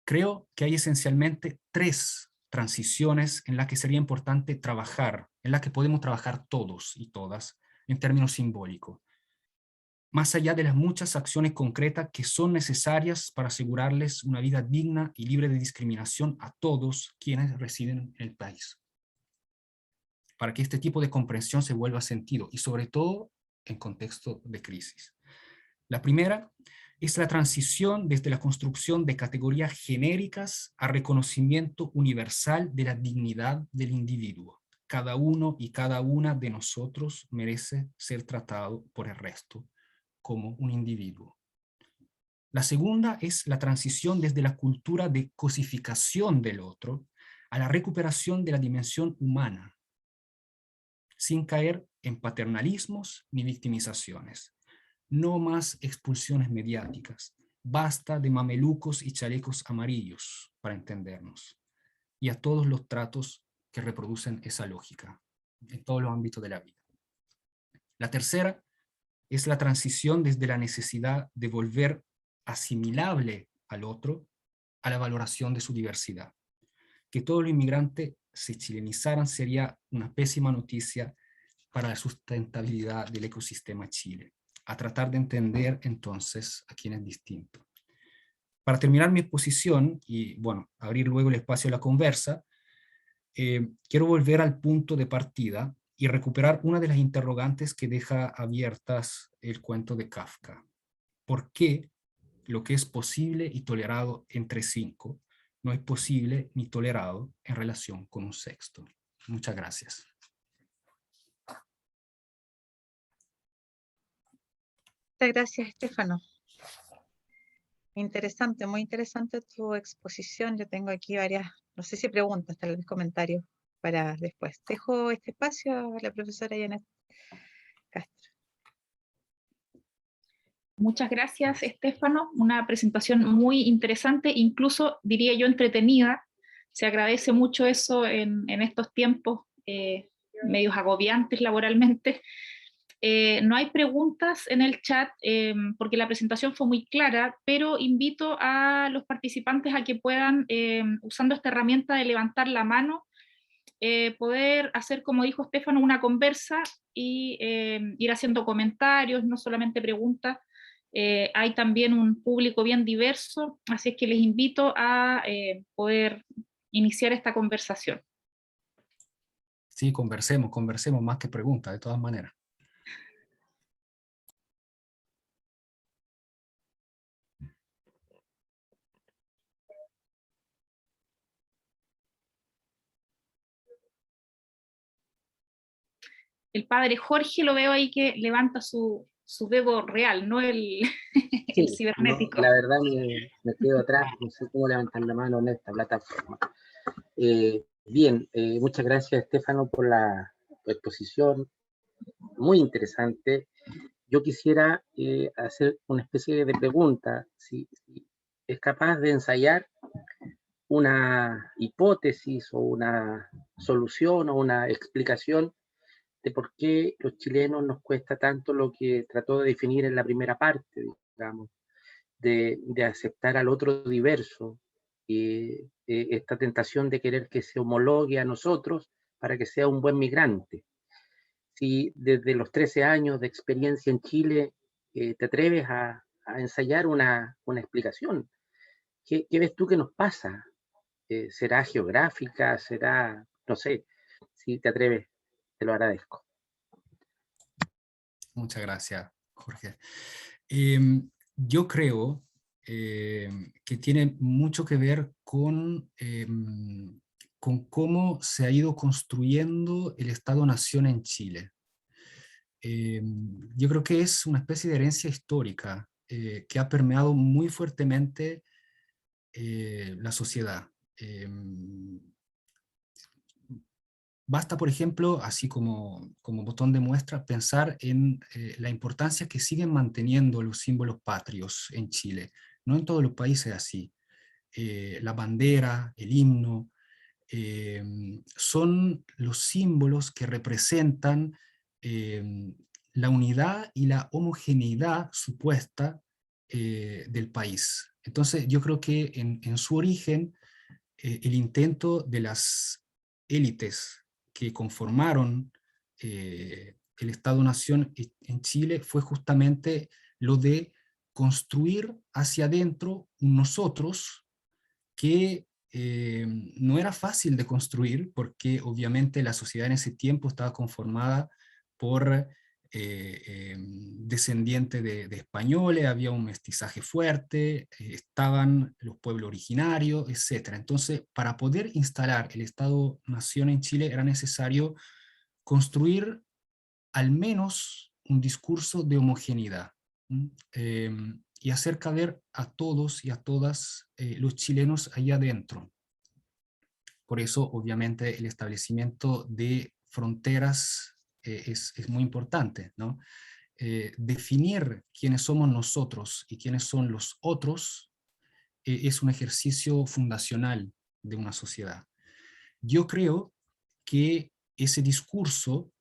Creo que hay esencialmente 3 transiciones en las que sería importante trabajar, en las que podemos trabajar todos y todas en términos simbólicos, más allá de las muchas acciones concretas que son necesarias para asegurarles una vida digna y libre de discriminación a todos quienes residen en el país, para que este tipo de comprensión se vuelva sentido y sobre todo en contexto de crisis. La primera es la transición desde la construcción de categorías genéricas a reconocimiento universal de la dignidad del individuo. Cada uno y cada una de nosotros merece ser tratado por el resto como un individuo. La segunda es la transición desde la cultura de cosificación del otro a la recuperación de la dimensión humana, sin caer en paternalismos ni victimizaciones. No más expulsiones mediáticas. Basta de mamelucos y chalecos amarillos, para entendernos. Y a todos los tratos que reproducen esa lógica, en todos los ámbitos de la vida. La tercera es la transición desde la necesidad de volver asimilable al otro a la valoración de su diversidad. Que todos los inmigrantes se chilenizaran sería una pésima noticia para la sustentabilidad del ecosistema Chile. A tratar de entender entonces a quién es distinto. Para terminar mi exposición y bueno, abrir luego el espacio a la conversa, quiero volver al punto de partida y recuperar una de las interrogantes que deja abiertas el cuento de Kafka. ¿Por qué lo que es posible y tolerado entre 5 no es posible ni tolerado en relación con un sexto? Muchas gracias. Muchas gracias, Estefano. Interesante, muy interesante tu exposición. Yo tengo aquí varias, no sé si preguntas, tal vez comentarios para después. Dejo este espacio a la profesora Janet Castro. Muchas gracias, Estefano. Una presentación muy interesante, incluso diría yo entretenida. Se agradece mucho eso en estos tiempos medios agobiantes laboralmente. No hay preguntas en el chat porque la presentación fue muy clara, pero invito a los participantes a que puedan, usando esta herramienta de levantar la mano, poder hacer, como dijo Estefano, una conversa y ir haciendo comentarios, no solamente preguntas. Hay también un público bien diverso, así es que les invito a poder iniciar esta conversación. Sí, conversemos más que preguntas, de todas maneras. El padre Jorge lo veo ahí que levanta su dedo real, no el, el Sí, cibernético. no, la verdad me quedo atrás, no sé cómo levantar la mano en esta plataforma. Bien, muchas gracias, Estefano, por la exposición, muy interesante. Yo quisiera hacer una especie de pregunta, si es capaz de ensayar una hipótesis o una solución o una explicación de por qué los chilenos nos cuesta tanto lo que trató de definir en la primera parte, digamos. de aceptar al otro diverso, y esta tentación de querer que se homologue a nosotros para que sea un buen migrante. Si desde los 13 años de experiencia en Chile te atreves a ensayar una explicación, ¿qué ves tú que nos pasa? ¿Será geográfica? ¿Será, no sé, si te atreves, te lo agradezco? Muchas gracias, Jorge. Yo creo que tiene mucho que ver con cómo se ha ido construyendo el Estado-Nación en Chile. Yo creo que es una especie de herencia histórica que ha permeado muy fuertemente la sociedad. Basta, por ejemplo, así como botón de muestra, pensar en la importancia que siguen manteniendo los símbolos patrios en Chile. No en todos los países así. La bandera, el himno, son los símbolos que representan la unidad y la homogeneidad supuesta del país. Entonces, yo creo que en su origen, el intento de las élites que conformaron el Estado-Nación en Chile fue justamente lo de construir hacia adentro un nosotros que no era fácil de construir porque obviamente la sociedad en ese tiempo estaba conformada por descendientes de españoles, había un mestizaje fuerte, estaban los pueblos originarios, etc. Entonces, para poder instalar el Estado-Nación en Chile era necesario construir al menos un discurso de homogeneidad. Y hacer caber a todos y a todas los chilenos allá adentro. Por eso, obviamente, el establecimiento de fronteras es muy importante, ¿no? Definir quiénes somos nosotros y quiénes son los otros es un ejercicio fundacional de una sociedad. Yo creo que ese discurso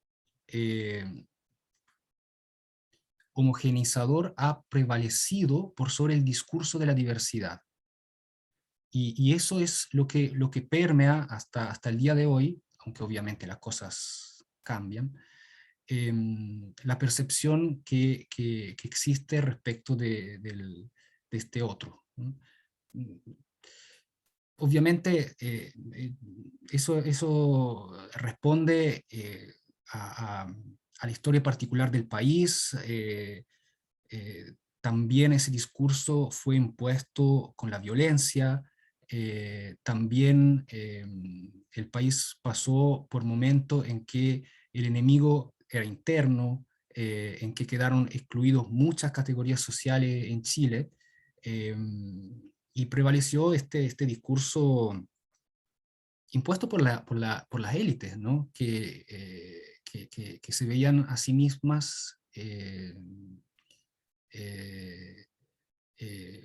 homogeneizador ha prevalecido por sobre el discurso de la diversidad. Y eso es lo que permea hasta el día de hoy, aunque obviamente las cosas cambian, la percepción que existe respecto de este otro, ¿no? Obviamente eso responde a la historia particular del país. También ese discurso fue impuesto con la violencia. También el país pasó por momentos en que el enemigo era interno, en que quedaron excluidos muchas categorías sociales en Chile, y prevaleció este discurso impuesto por las élites, ¿no? Que se veían a sí mismas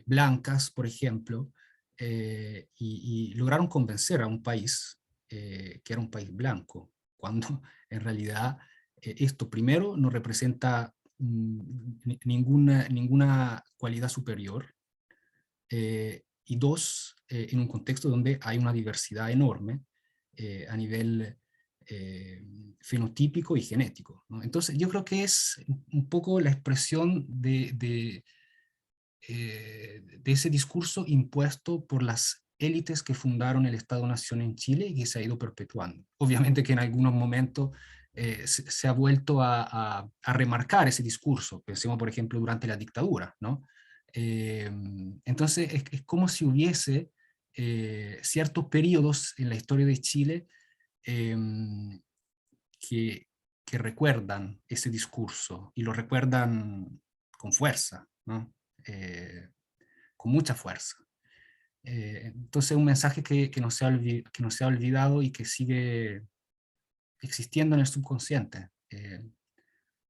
blancas, por ejemplo, y lograron convencer a un país que era un país blanco, cuando en realidad esto primero no representa ninguna cualidad superior, y dos, en un contexto donde hay una diversidad enorme a nivel fenotípico y genético, ¿no? Entonces yo creo que es un poco la expresión de ese discurso impuesto por las élites que fundaron el Estado-Nación en Chile y que se ha ido perpetuando. Obviamente que en algunos momentos se ha vuelto a remarcar ese discurso, pensemos por ejemplo durante la dictadura, ¿no? Entonces es como si hubiese ciertos periodos en la historia de Chile que, que recuerdan ese discurso y lo recuerdan con fuerza, ¿no? Con mucha fuerza. Entonces un mensaje que no se ha olvidado y que sigue existiendo en el subconsciente.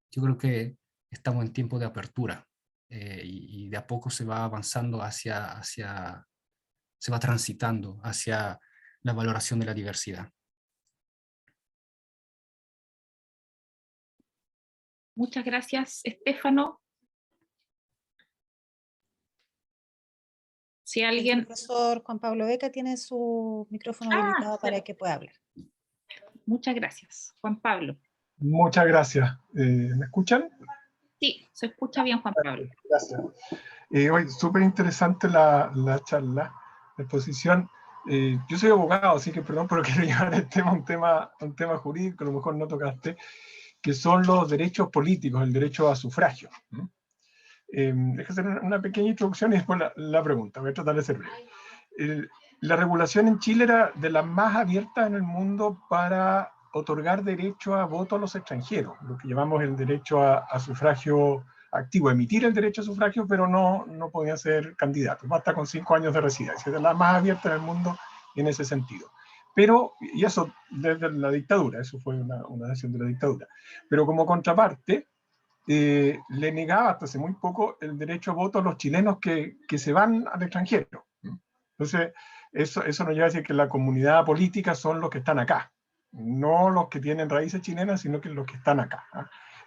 Yo creo que estamos en tiempo de apertura y de a poco se va avanzando se va transitando hacia la valoración de la diversidad. Muchas gracias, Estéfano. Si El alguien... profesor Juan Pablo Beca tiene su micrófono habilitado para que pueda hablar. Muchas gracias. Juan Pablo. Muchas gracias. ¿Me escuchan? Sí, se escucha bien, Juan Pablo. Gracias. Hoy, súper interesante la charla, la exposición. Yo soy abogado, así que perdón, pero quiero llevar el tema un tema jurídico, a lo mejor no tocaste, que son los derechos políticos, el derecho a sufragio. Déjame hacer una pequeña introducción y después la pregunta. Voy a tratar de ser breve. La regulación en Chile era de las más abiertas en el mundo para otorgar derecho a voto a los extranjeros, lo que llamamos el derecho a sufragio activo, emitir el derecho a sufragio, pero no podían ser candidatos, basta con 5 años de residencia, de la más abierta en el mundo en ese sentido. Pero, y eso desde la dictadura, eso fue una decisión de la dictadura, pero como contraparte, le negaba hasta hace muy poco el derecho a voto a los chilenos que se van al extranjero. Entonces, eso nos lleva a decir que la comunidad política son los que están acá, no los que tienen raíces chilenas, sino que los que están acá.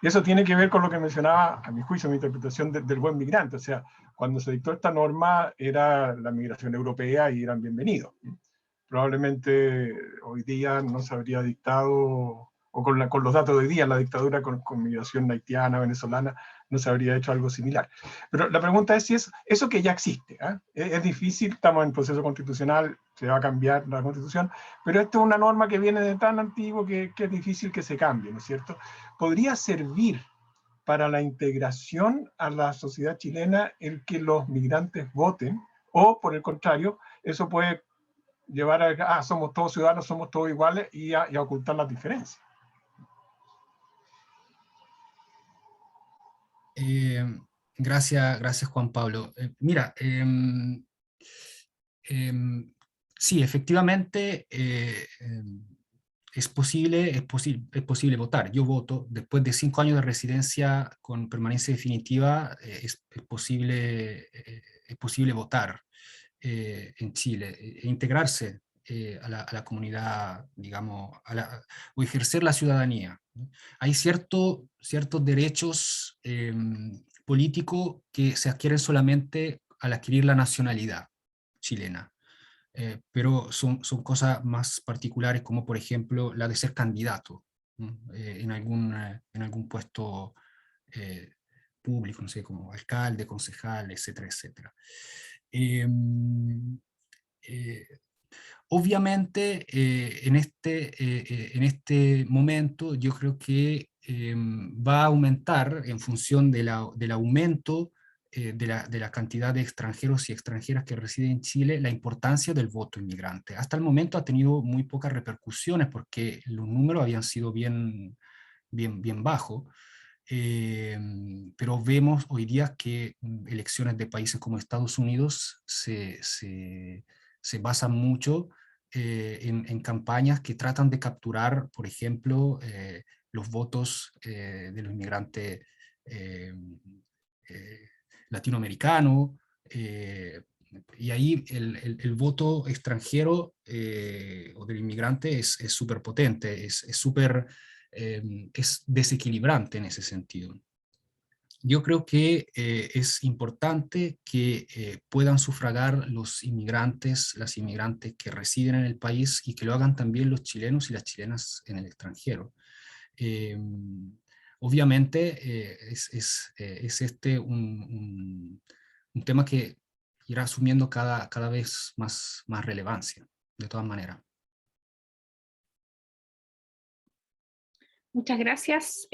Y eso tiene que ver con lo que mencionaba, a mi juicio, mi interpretación del buen migrante. O sea, cuando se dictó esta norma era la migración europea y eran bienvenidos. Probablemente hoy día no se habría dictado, o con los datos de hoy día, la dictadura con migración haitiana, venezolana, no se habría hecho algo similar. Pero la pregunta es si es eso que ya existe. Es difícil, estamos en proceso constitucional, se va a cambiar la constitución, pero esto es una norma que viene de tan antiguo que es difícil que se cambie, ¿no es cierto? ¿Podría servir para la integración a la sociedad chilena el que los migrantes voten? O, por el contrario, eso puede llevar a, somos todos ciudadanos, somos todos iguales, y a ocultar las diferencias. Gracias Juan Pablo. Mira, sí, efectivamente es posible votar. Yo voto. Después de 5 años de residencia con permanencia definitiva, es posible votar en Chile e integrarse a la comunidad, digamos, o ejercer la ciudadanía. Hay ciertos derechos políticos que se adquieren solamente al adquirir la nacionalidad chilena. Pero son cosas más particulares, como por ejemplo la de ser candidato en algún puesto público, no sé, como alcalde, concejal, etcétera, etcétera. Obviamente, en este momento yo creo que va a aumentar en función del aumento de la cantidad de extranjeros y extranjeras que residen en Chile, la importancia del voto inmigrante. Hasta el momento ha tenido muy pocas repercusiones porque los números habían sido bien bajos. Pero vemos hoy día que elecciones de países como Estados Unidos se basan mucho en campañas que tratan de capturar, por ejemplo, los votos de los inmigrantes latinoamericanos, y ahí el voto extranjero o del inmigrante es súper potente, es desequilibrante en ese sentido. Yo creo que es importante que puedan sufragar los inmigrantes, las inmigrantes que residen en el país, y que lo hagan también los chilenos y las chilenas en el extranjero. Obviamente es este un tema que irá asumiendo cada vez más relevancia, de todas maneras. Muchas gracias.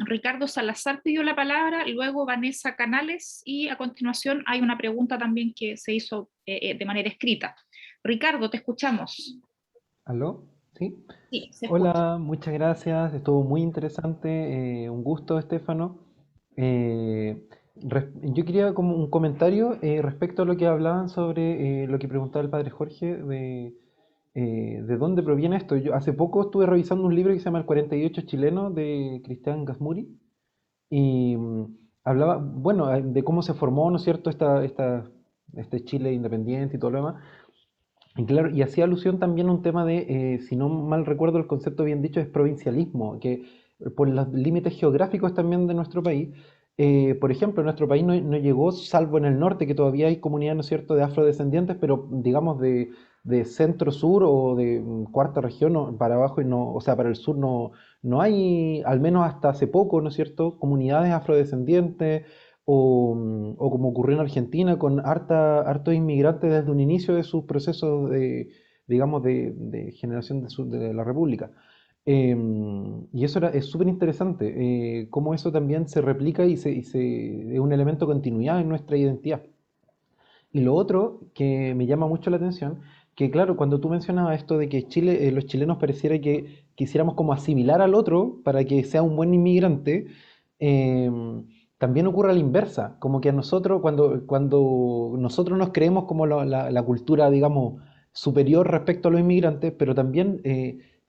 Ricardo Salazar pidió la palabra, luego Vanessa Canales, y a continuación hay una pregunta también que se hizo de manera escrita. Ricardo, te escuchamos. ¿Aló? ¿Sí? Sí, se escucha. Hola, muchas gracias, estuvo muy interesante, un gusto, Estefano. Yo quería como un comentario respecto a lo que hablaban sobre lo que preguntaba el padre Jorge de dónde proviene esto. Yo hace poco estuve revisando un libro que se llama El 48 chileno de Cristian Gasmuri y hablaba, bueno, de cómo se formó, ¿no es cierto?, este Chile independiente y todo lo demás. Y claro, y hacía alusión también a un tema de, si no mal recuerdo el concepto bien dicho, es provincialismo, que por los límites geográficos también de nuestro país, Por ejemplo, en nuestro país no llegó, salvo en el norte, que todavía hay comunidades, ¿no es cierto?, de afrodescendientes, pero digamos de centro-sur o de cuarta región para abajo, y no, o sea, para el sur no hay, al menos hasta hace poco, ¿no es cierto?, comunidades afrodescendientes, o como ocurrió en Argentina, con hartos inmigrantes desde un inicio de sus procesos digamos, de generación de la República. Y eso es súper interesante, cómo eso también se replica es un elemento de continuidad en nuestra identidad. Y lo otro que me llama mucho la atención, que claro, cuando tú mencionabas esto de que Chile, los chilenos pareciera que quisiéramos como asimilar al otro para que sea un buen inmigrante, eh, también ocurre a la inversa, como que a nosotros, cuando nosotros nos creemos como la cultura, digamos, superior respecto a los inmigrantes, pero también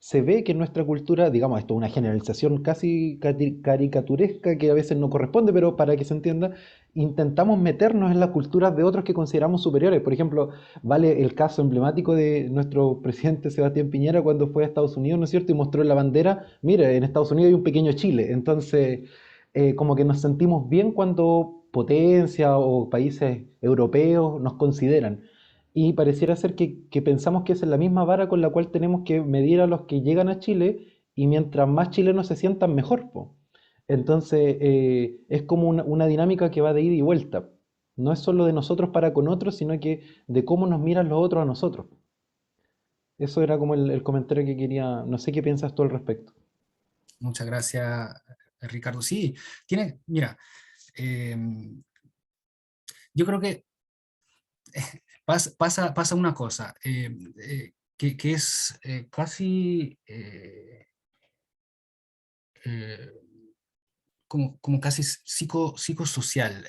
se ve que en nuestra cultura, digamos, esto es una generalización casi caricaturesca que a veces no corresponde, pero para que se entienda, intentamos meternos en las culturas de otros que consideramos superiores. Por ejemplo, vale el caso emblemático de nuestro presidente Sebastián Piñera cuando fue a Estados Unidos, ¿no es cierto? Y mostró en la bandera, mire, en Estados Unidos hay un pequeño Chile. Entonces, como que nos sentimos bien cuando potencia o países europeos nos consideran. Y pareciera ser que pensamos que esa es la misma vara con la cual tenemos que medir a los que llegan a Chile, y mientras más chilenos se sientan, mejor, po. Entonces, es como una dinámica que va de ida y vuelta. No es solo de nosotros para con otros, sino que de cómo nos miran los otros a nosotros. Eso era como el comentario que quería, no sé qué piensas tú al respecto. Muchas gracias, Ricardo. Sí, mira, yo creo que pasa una cosa, que es casi como casi psicosocial,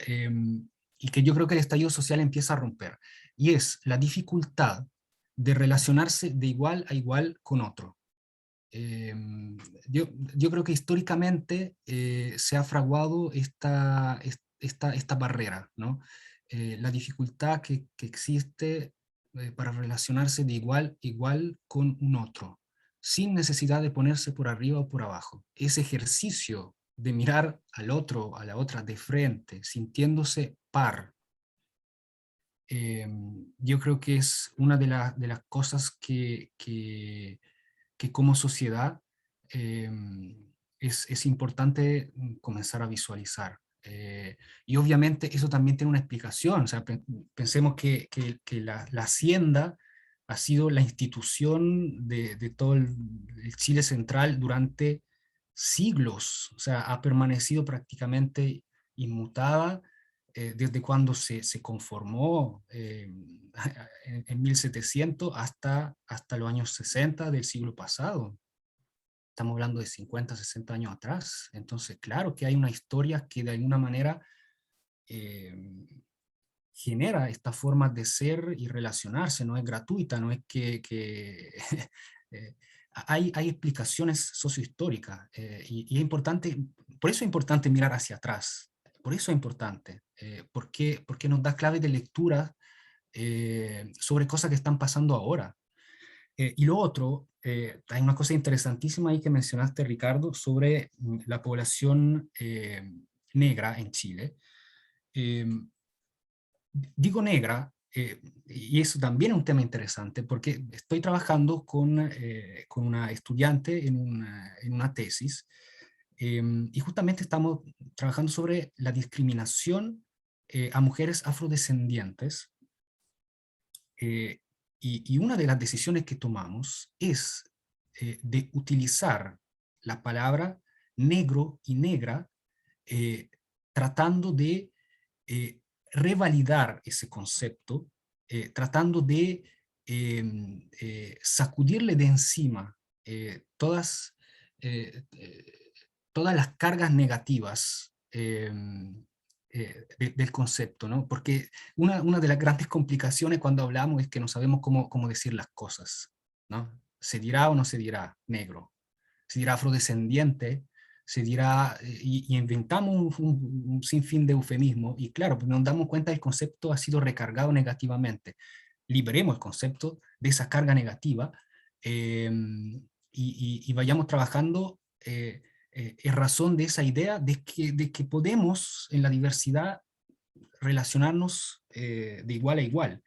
y que yo creo que el estallido social empieza a romper, y es la dificultad de relacionarse de igual a igual con otro. Yo creo que históricamente se ha fraguado esta barrera, ¿no? La dificultad que existe para relacionarse de igual a igual con un otro, sin necesidad de ponerse por arriba o por abajo. Ese ejercicio de mirar al otro, a la otra de frente, sintiéndose par, yo creo que es una de las cosas que como sociedad es importante comenzar a visualizar. Y obviamente eso también tiene una explicación. O sea, pensemos que la hacienda ha sido la institución de todo el Chile central durante siglos. O sea, ha permanecido prácticamente inmutada desde cuando se conformó en 1700 hasta los años 60 del siglo pasado. Estamos hablando de 50, 60 años atrás. Entonces, claro que hay una historia que de alguna manera genera esta forma de ser y relacionarse, no es gratuita, no es que hay explicaciones sociohistóricas, y es importante, por eso es importante mirar hacia atrás, por eso es importante, porque nos da claves de lectura sobre cosas que están pasando ahora. Y lo otro, hay una cosa interesantísima ahí que mencionaste, Ricardo, sobre la población negra en Chile. Digo negra, y eso también es un tema interesante, porque estoy trabajando con una estudiante en una tesis, y justamente estamos trabajando sobre la discriminación a mujeres afrodescendientes, y una de las decisiones que tomamos es de utilizar la palabra negro y negra, tratando de revalidar ese concepto, tratando de sacudirle de encima todas las cargas negativas del concepto, ¿no? Porque una de las grandes complicaciones cuando hablamos es que no sabemos cómo decir las cosas, ¿no? ¿Se dirá o no se dirá negro? ¿Se dirá afrodescendiente? Se dirá, y inventamos un sinfín de eufemismos, y claro, pues nos damos cuenta que el concepto ha sido recargado negativamente. Liberemos el concepto de esa carga negativa, y vayamos trabajando es razón de esa idea de que podemos en la diversidad relacionarnos de igual a igual.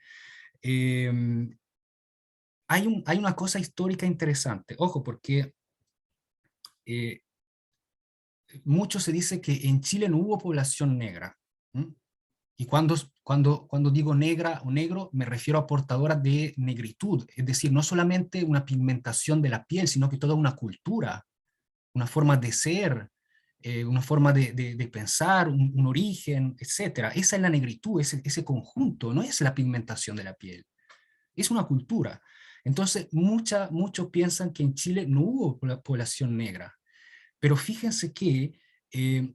Hay una cosa histórica interesante, ojo, porque mucho se dice que en Chile no hubo población negra. ¿Mm? Y cuando digo negra o negro, me refiero a portadoras de negritud, es decir, no solamente una pigmentación de la piel, sino que toda una cultura, una forma de ser, una forma de pensar, un origen, etc. Esa es la negritud, ese conjunto, no es la pigmentación de la piel, es una cultura. Entonces, muchos piensan que en Chile no hubo población negra, pero fíjense que,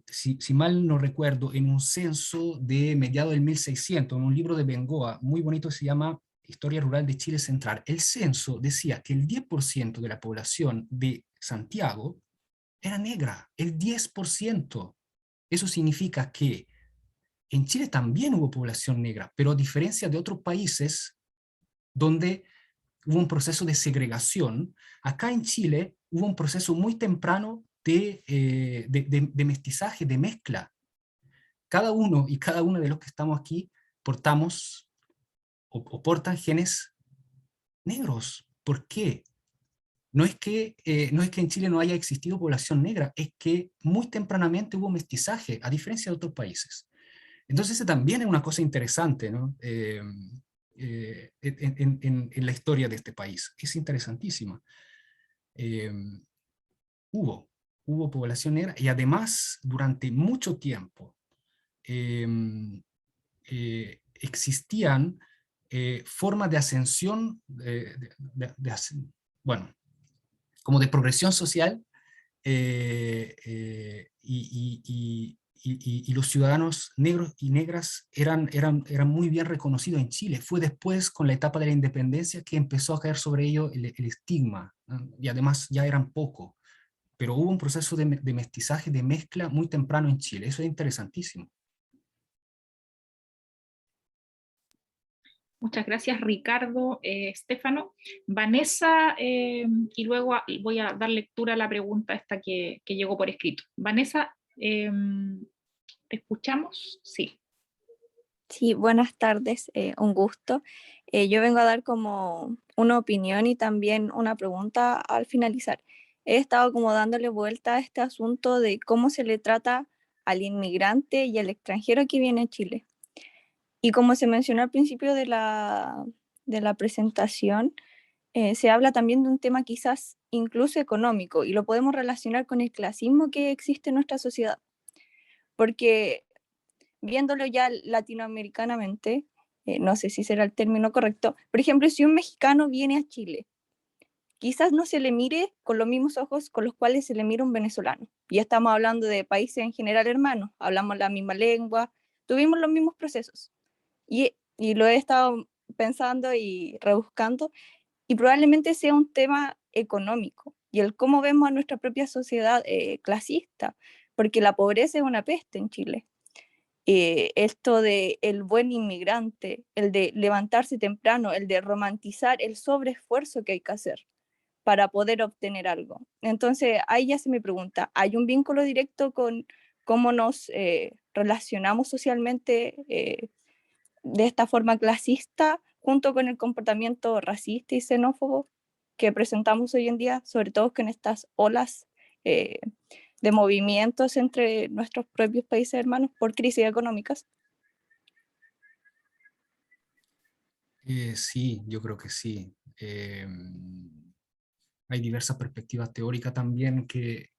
si mal no recuerdo, en un censo de mediados del 1600, en un libro de Bengoa, muy bonito, se llama Historia Rural de Chile Central, el censo decía que el 10% de la población de Santiago era negra, el 10%. Eso significa que en Chile también hubo población negra, pero a diferencia de otros países donde hubo un proceso de segregación, acá en Chile hubo un proceso muy temprano de mestizaje, de mezcla. Cada uno y cada una de los que estamos aquí portamos o portan genes negros. ¿Por qué? No es que en Chile no haya existido población negra, es que muy tempranamente hubo mestizaje, a diferencia de otros países. Entonces, esa también es una cosa interesante, ¿no? En la historia de este país. Es interesantísima. Hubo población negra y además durante mucho tiempo existían formas de ascensión, bueno, como de progresión social, y los ciudadanos negros y negras eran muy bien reconocidos en Chile. Fue después, con la etapa de la independencia, que empezó a caer sobre ellos el estigma, ¿no? Y además ya eran pocos. Pero hubo un proceso de mestizaje, de mezcla muy temprano en Chile. Eso es interesantísimo. Muchas gracias, Ricardo, Stefano. Vanessa, y luego voy a dar lectura a la pregunta esta que llegó por escrito. Vanessa, ¿te escuchamos? Sí. Sí, buenas tardes, un gusto. Yo vengo a dar como una opinión y también una pregunta al finalizar. He estado como dándole vuelta a este asunto de cómo se le trata al inmigrante y al extranjero que viene a Chile. Y como se mencionó al principio de la presentación, se habla también de un tema quizás incluso económico y lo podemos relacionar con el clasismo que existe en nuestra sociedad. Porque viéndolo ya latinoamericanamente, no sé si será el término correcto, por ejemplo, si un mexicano viene a Chile, quizás no se le mire con los mismos ojos con los cuales se le mira un venezolano. Ya estamos hablando de países en general hermanos, hablamos la misma lengua, tuvimos los mismos procesos. Y lo he estado pensando y rebuscando, y probablemente sea un tema económico, y el cómo vemos a nuestra propia sociedad clasista, porque la pobreza es una peste en Chile. Esto de el buen inmigrante, el de levantarse temprano, el de romantizar el sobreesfuerzo que hay que hacer para poder obtener algo. Entonces, ahí ya se me pregunta, ¿hay un vínculo directo con cómo nos relacionamos socialmente de esta forma clasista junto con el comportamiento racista y xenófobo que presentamos hoy en día, sobre todo con estas olas de movimientos entre nuestros propios países hermanos por crisis económicas? Sí, yo creo que sí. Hay diversas perspectivas teóricas también que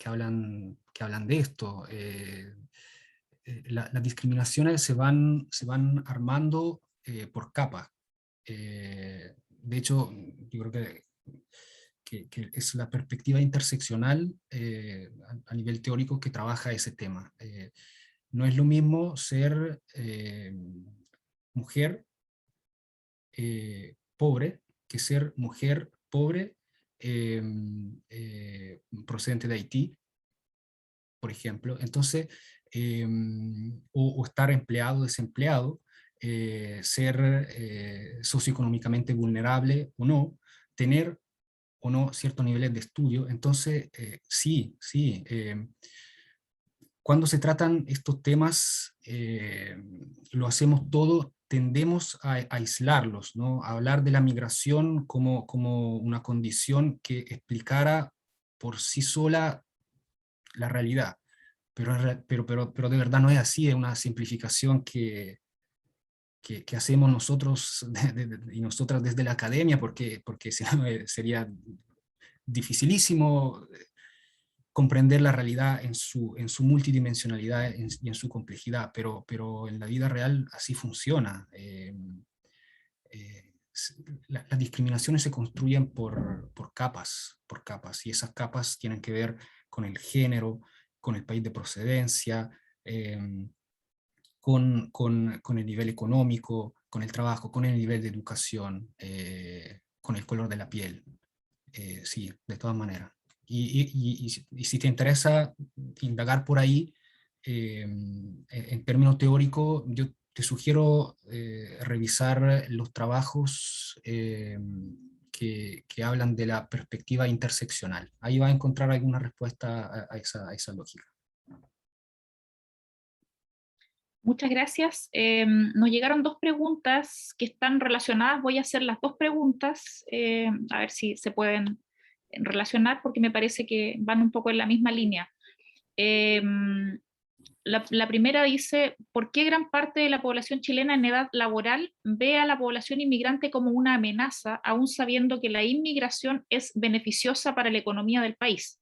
hablan de esto. Las discriminaciones se van armando por capas. De hecho, yo creo que es la perspectiva interseccional a nivel teórico que trabaja ese tema. No es lo mismo ser mujer pobre que ser mujer pobre procedente de Haití, por ejemplo. Entonces, o estar empleado o desempleado, ser socioeconómicamente vulnerable o no, tener o no ciertos niveles de estudio. Entonces, sí, cuando se tratan estos temas, lo hacemos todo, tendemos a aislarlos, ¿no? A hablar de la migración como una condición que explicara por sí sola la realidad. Pero de verdad no es así, es una simplificación que hacemos nosotros y nosotras desde la academia, porque si no, sería dificilísimo comprender la realidad en su multidimensionalidad y en su complejidad, pero en la vida real así funciona. Las discriminaciones se construyen por capas, y esas capas tienen que ver con el género, con el país de procedencia, con el nivel económico, con el trabajo, con el nivel de educación, con el color de la piel. Sí, de todas maneras. Y si te interesa indagar por ahí, en términos teóricos, yo te sugiero revisar los trabajos que hablan de la perspectiva interseccional. Ahí va a encontrar alguna respuesta a esa lógica. Muchas gracias. Nos llegaron dos preguntas que están relacionadas. Voy a hacer las dos preguntas, a ver si se pueden relacionar, porque me parece que van un poco en la misma línea. La primera dice, ¿por qué gran parte de la población chilena en edad laboral ve a la población inmigrante como una amenaza, aún sabiendo que la inmigración es beneficiosa para la economía del país?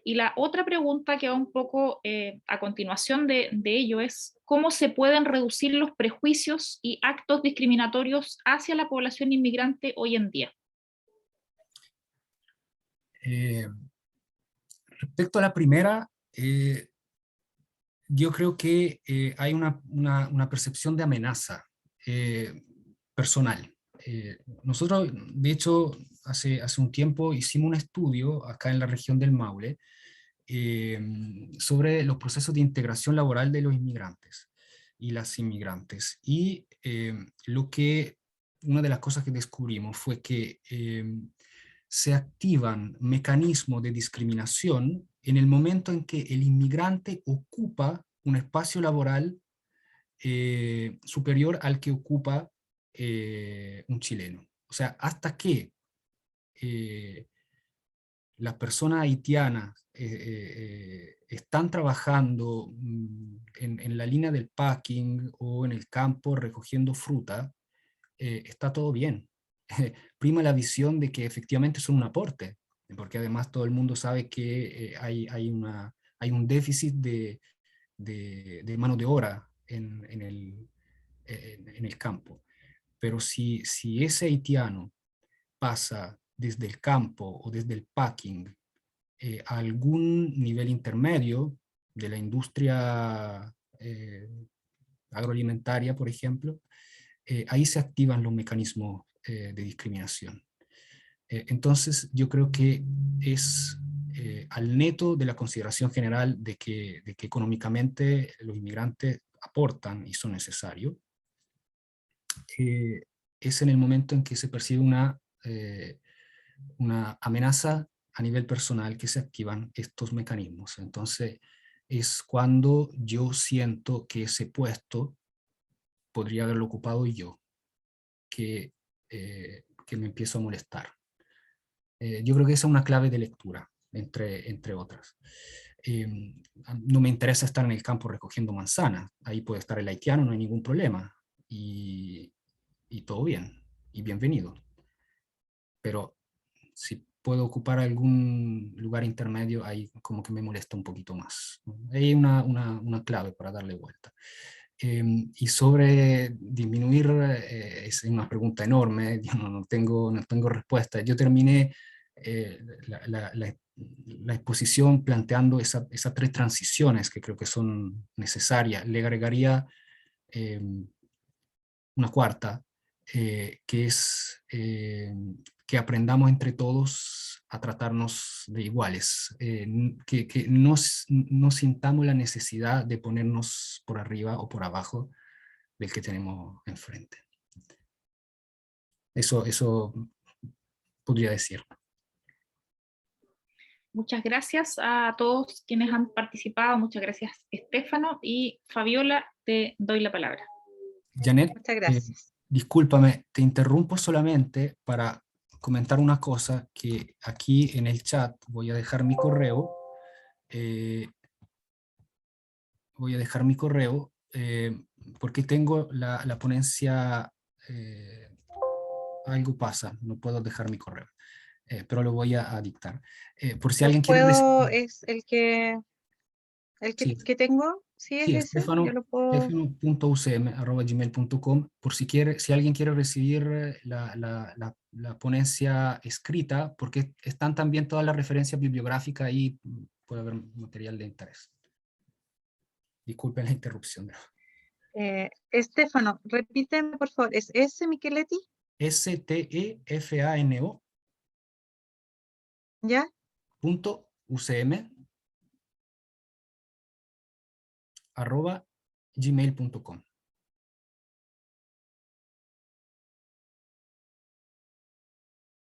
Y la otra pregunta que va un poco a continuación de ello es, ¿cómo se pueden reducir los prejuicios y actos discriminatorios hacia la población inmigrante hoy en día? Respecto a la primera, yo creo que hay una percepción de amenaza personal. Nosotros, de hecho, hace un tiempo hicimos un estudio acá en la región del Maule sobre los procesos de integración laboral de los inmigrantes y las inmigrantes. Y una de las cosas que descubrimos fue que se activan mecanismos de discriminación en el momento en que el inmigrante ocupa un espacio laboral superior al que ocupa un chileno. O sea, hasta que las personas haitianas están trabajando en la línea del packing o en el campo recogiendo fruta, está todo bien. Prima la visión de que efectivamente son un aporte, porque además todo el mundo sabe que hay un déficit de mano de obra en el campo. Pero si ese haitiano pasa desde el campo o desde el packing a algún nivel intermedio de la industria agroalimentaria, por ejemplo, ahí se activan los mecanismos de discriminación. Entonces, yo creo que es al neto de la consideración general de que económicamente los inmigrantes aportan y son necesarios, es en el momento en que se percibe una amenaza a nivel personal que se activan estos mecanismos. Entonces, es cuando yo siento que ese puesto podría haberlo ocupado yo, que me empiezo a molestar. Yo creo que esa es una clave de lectura, entre otras. No me interesa estar en el campo recogiendo manzanas, ahí puede estar el haitiano, no hay ningún problema, y todo bien, y bienvenido. Pero si puedo ocupar algún lugar intermedio, ahí como que me molesta un poquito más. Hay una clave para darle vuelta. Y sobre disminuir, es una pregunta enorme, yo no tengo respuesta. Yo terminé la exposición planteando esas tres transiciones que creo que son necesarias. Le agregaría una cuarta, que es que aprendamos entre todos a tratarnos de iguales, que no sintamos la necesidad de ponernos por arriba o por abajo del que tenemos enfrente. Eso podría decir. Muchas gracias a todos quienes han participado. Muchas gracias, Estefano. Y Fabiola, te doy la palabra. Janet, Muchas gracias. discúlpame, te interrumpo solamente para comentar una cosa, que aquí en el chat voy a dejar mi correo. Porque tengo la ponencia, algo pasa, no puedo dejar mi correo, pero lo voy a dictar. Por si Yo alguien quiere puedo, recibir, es el que sí, tengo, sí es sí, ese, yo lo puedo. stefano.ucm@gmail.com, por si alguien quiere recibir la ponencia escrita, porque están también todas las referencias bibliográficas ahí, puede haber material de interés. Disculpen la interrupción. Estefano, repíteme por favor, ¿es S. Micheletti? stefano ¿Ya? .ucm@gmail.com.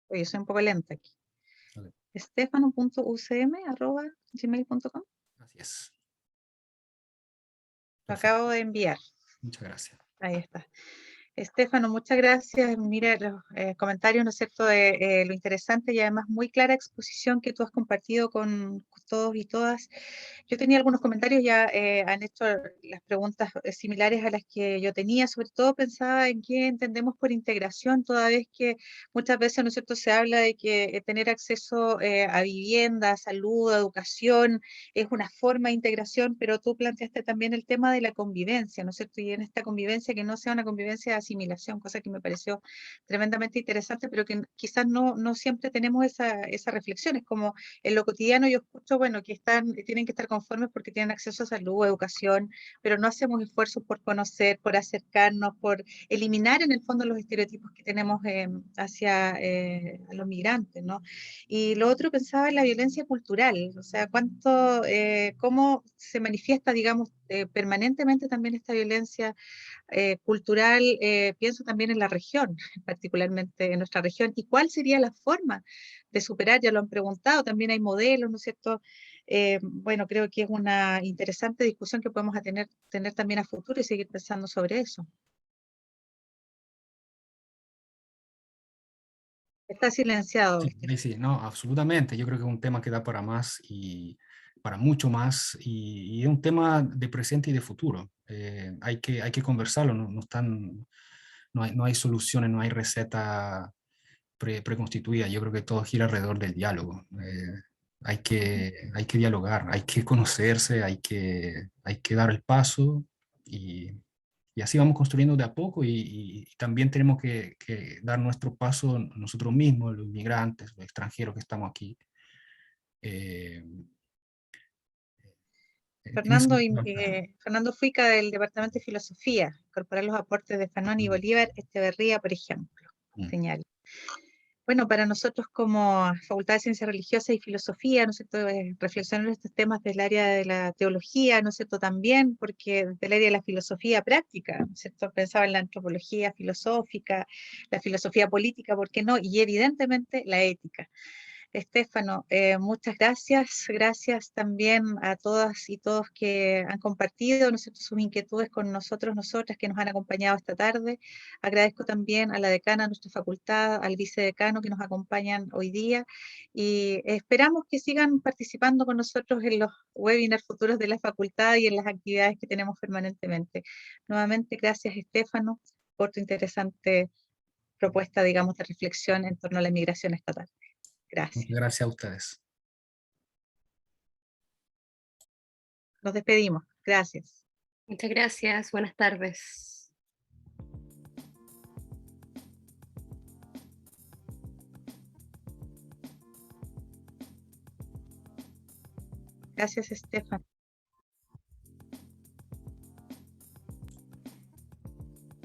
Oye, soy un poco lenta aquí. Ok. Estefano.ucm@gmail.com. Así es. Lo Perfecto. acabo de enviar. Muchas gracias. Ahí está. Estefano, muchas gracias. Mira los comentarios, ¿no es cierto?, de lo interesante y además muy clara exposición que tú has compartido con todos y todas. Yo tenía algunos comentarios, ya han hecho las preguntas similares a las que yo tenía. Sobre todo pensaba en qué entendemos por integración, toda vez que muchas veces, ¿no es cierto?, se habla de que tener acceso a vivienda, salud, educación es una forma de integración, pero tú planteaste también el tema de la convivencia, ¿no es cierto? Y en esta convivencia que no sea una convivencia de asimilación, cosa que me pareció tremendamente interesante, pero que quizás no siempre tenemos esa reflexión. Es como en lo cotidiano yo escucho, bueno, que tienen que estar conformes porque tienen acceso a salud, educación, pero no hacemos esfuerzos por conocer, por acercarnos, por eliminar en el fondo los estereotipos que tenemos hacia a los migrantes, ¿no? Y lo otro pensaba en la violencia cultural, o sea, cómo se manifiesta, digamos, permanentemente también esta violencia cultural, pienso también en la región, particularmente en nuestra región, y cuál sería la forma de superar, ya lo han preguntado, también hay modelos, ¿no es cierto? Bueno, creo que es una interesante discusión que podemos tener también a futuro y seguir pensando sobre eso. Está silenciado. Sí, sí, no, absolutamente. Yo creo que es un tema que da para más y para mucho más, y es un tema de presente y de futuro. Hay que conversarlo, no hay soluciones, no hay receta preconstituida. Yo creo que todo gira alrededor del diálogo. Hay que dialogar, hay que conocerse, hay que dar el paso, y así vamos construyendo de a poco, y también tenemos que dar nuestro paso nosotros mismos, los inmigrantes, los extranjeros que estamos aquí. Eh, Fernando, Fernando Fuica del Departamento de Filosofía, incorporar los aportes de Fanon y Bolívar Echeverría, por ejemplo, señal. Bueno, para nosotros como Facultad de Ciencias Religiosas y Filosofía, ¿no es cierto?, reflexionar estos temas del área de la teología, ¿no es cierto?, también, porque del área de la filosofía práctica, ¿no es cierto?, pensaba en la antropología filosófica, la filosofía política, ¿por qué no?, y evidentemente la ética. Estefano, muchas gracias. Gracias también a todas y todos que han compartido, ¿no es cierto?, sus inquietudes con nosotros, nosotras que nos han acompañado esta tarde. Agradezco también a la decana de nuestra facultad, al vicedecano que nos acompañan hoy día, y esperamos que sigan participando con nosotros en los webinars futuros de la facultad y en las actividades que tenemos permanentemente. Nuevamente, gracias, Estefano, por tu interesante propuesta, digamos, de reflexión en torno a la migración estatal. Gracias. Muchas gracias a ustedes. Nos despedimos. Gracias. Muchas gracias. Buenas tardes. Gracias, Estefan.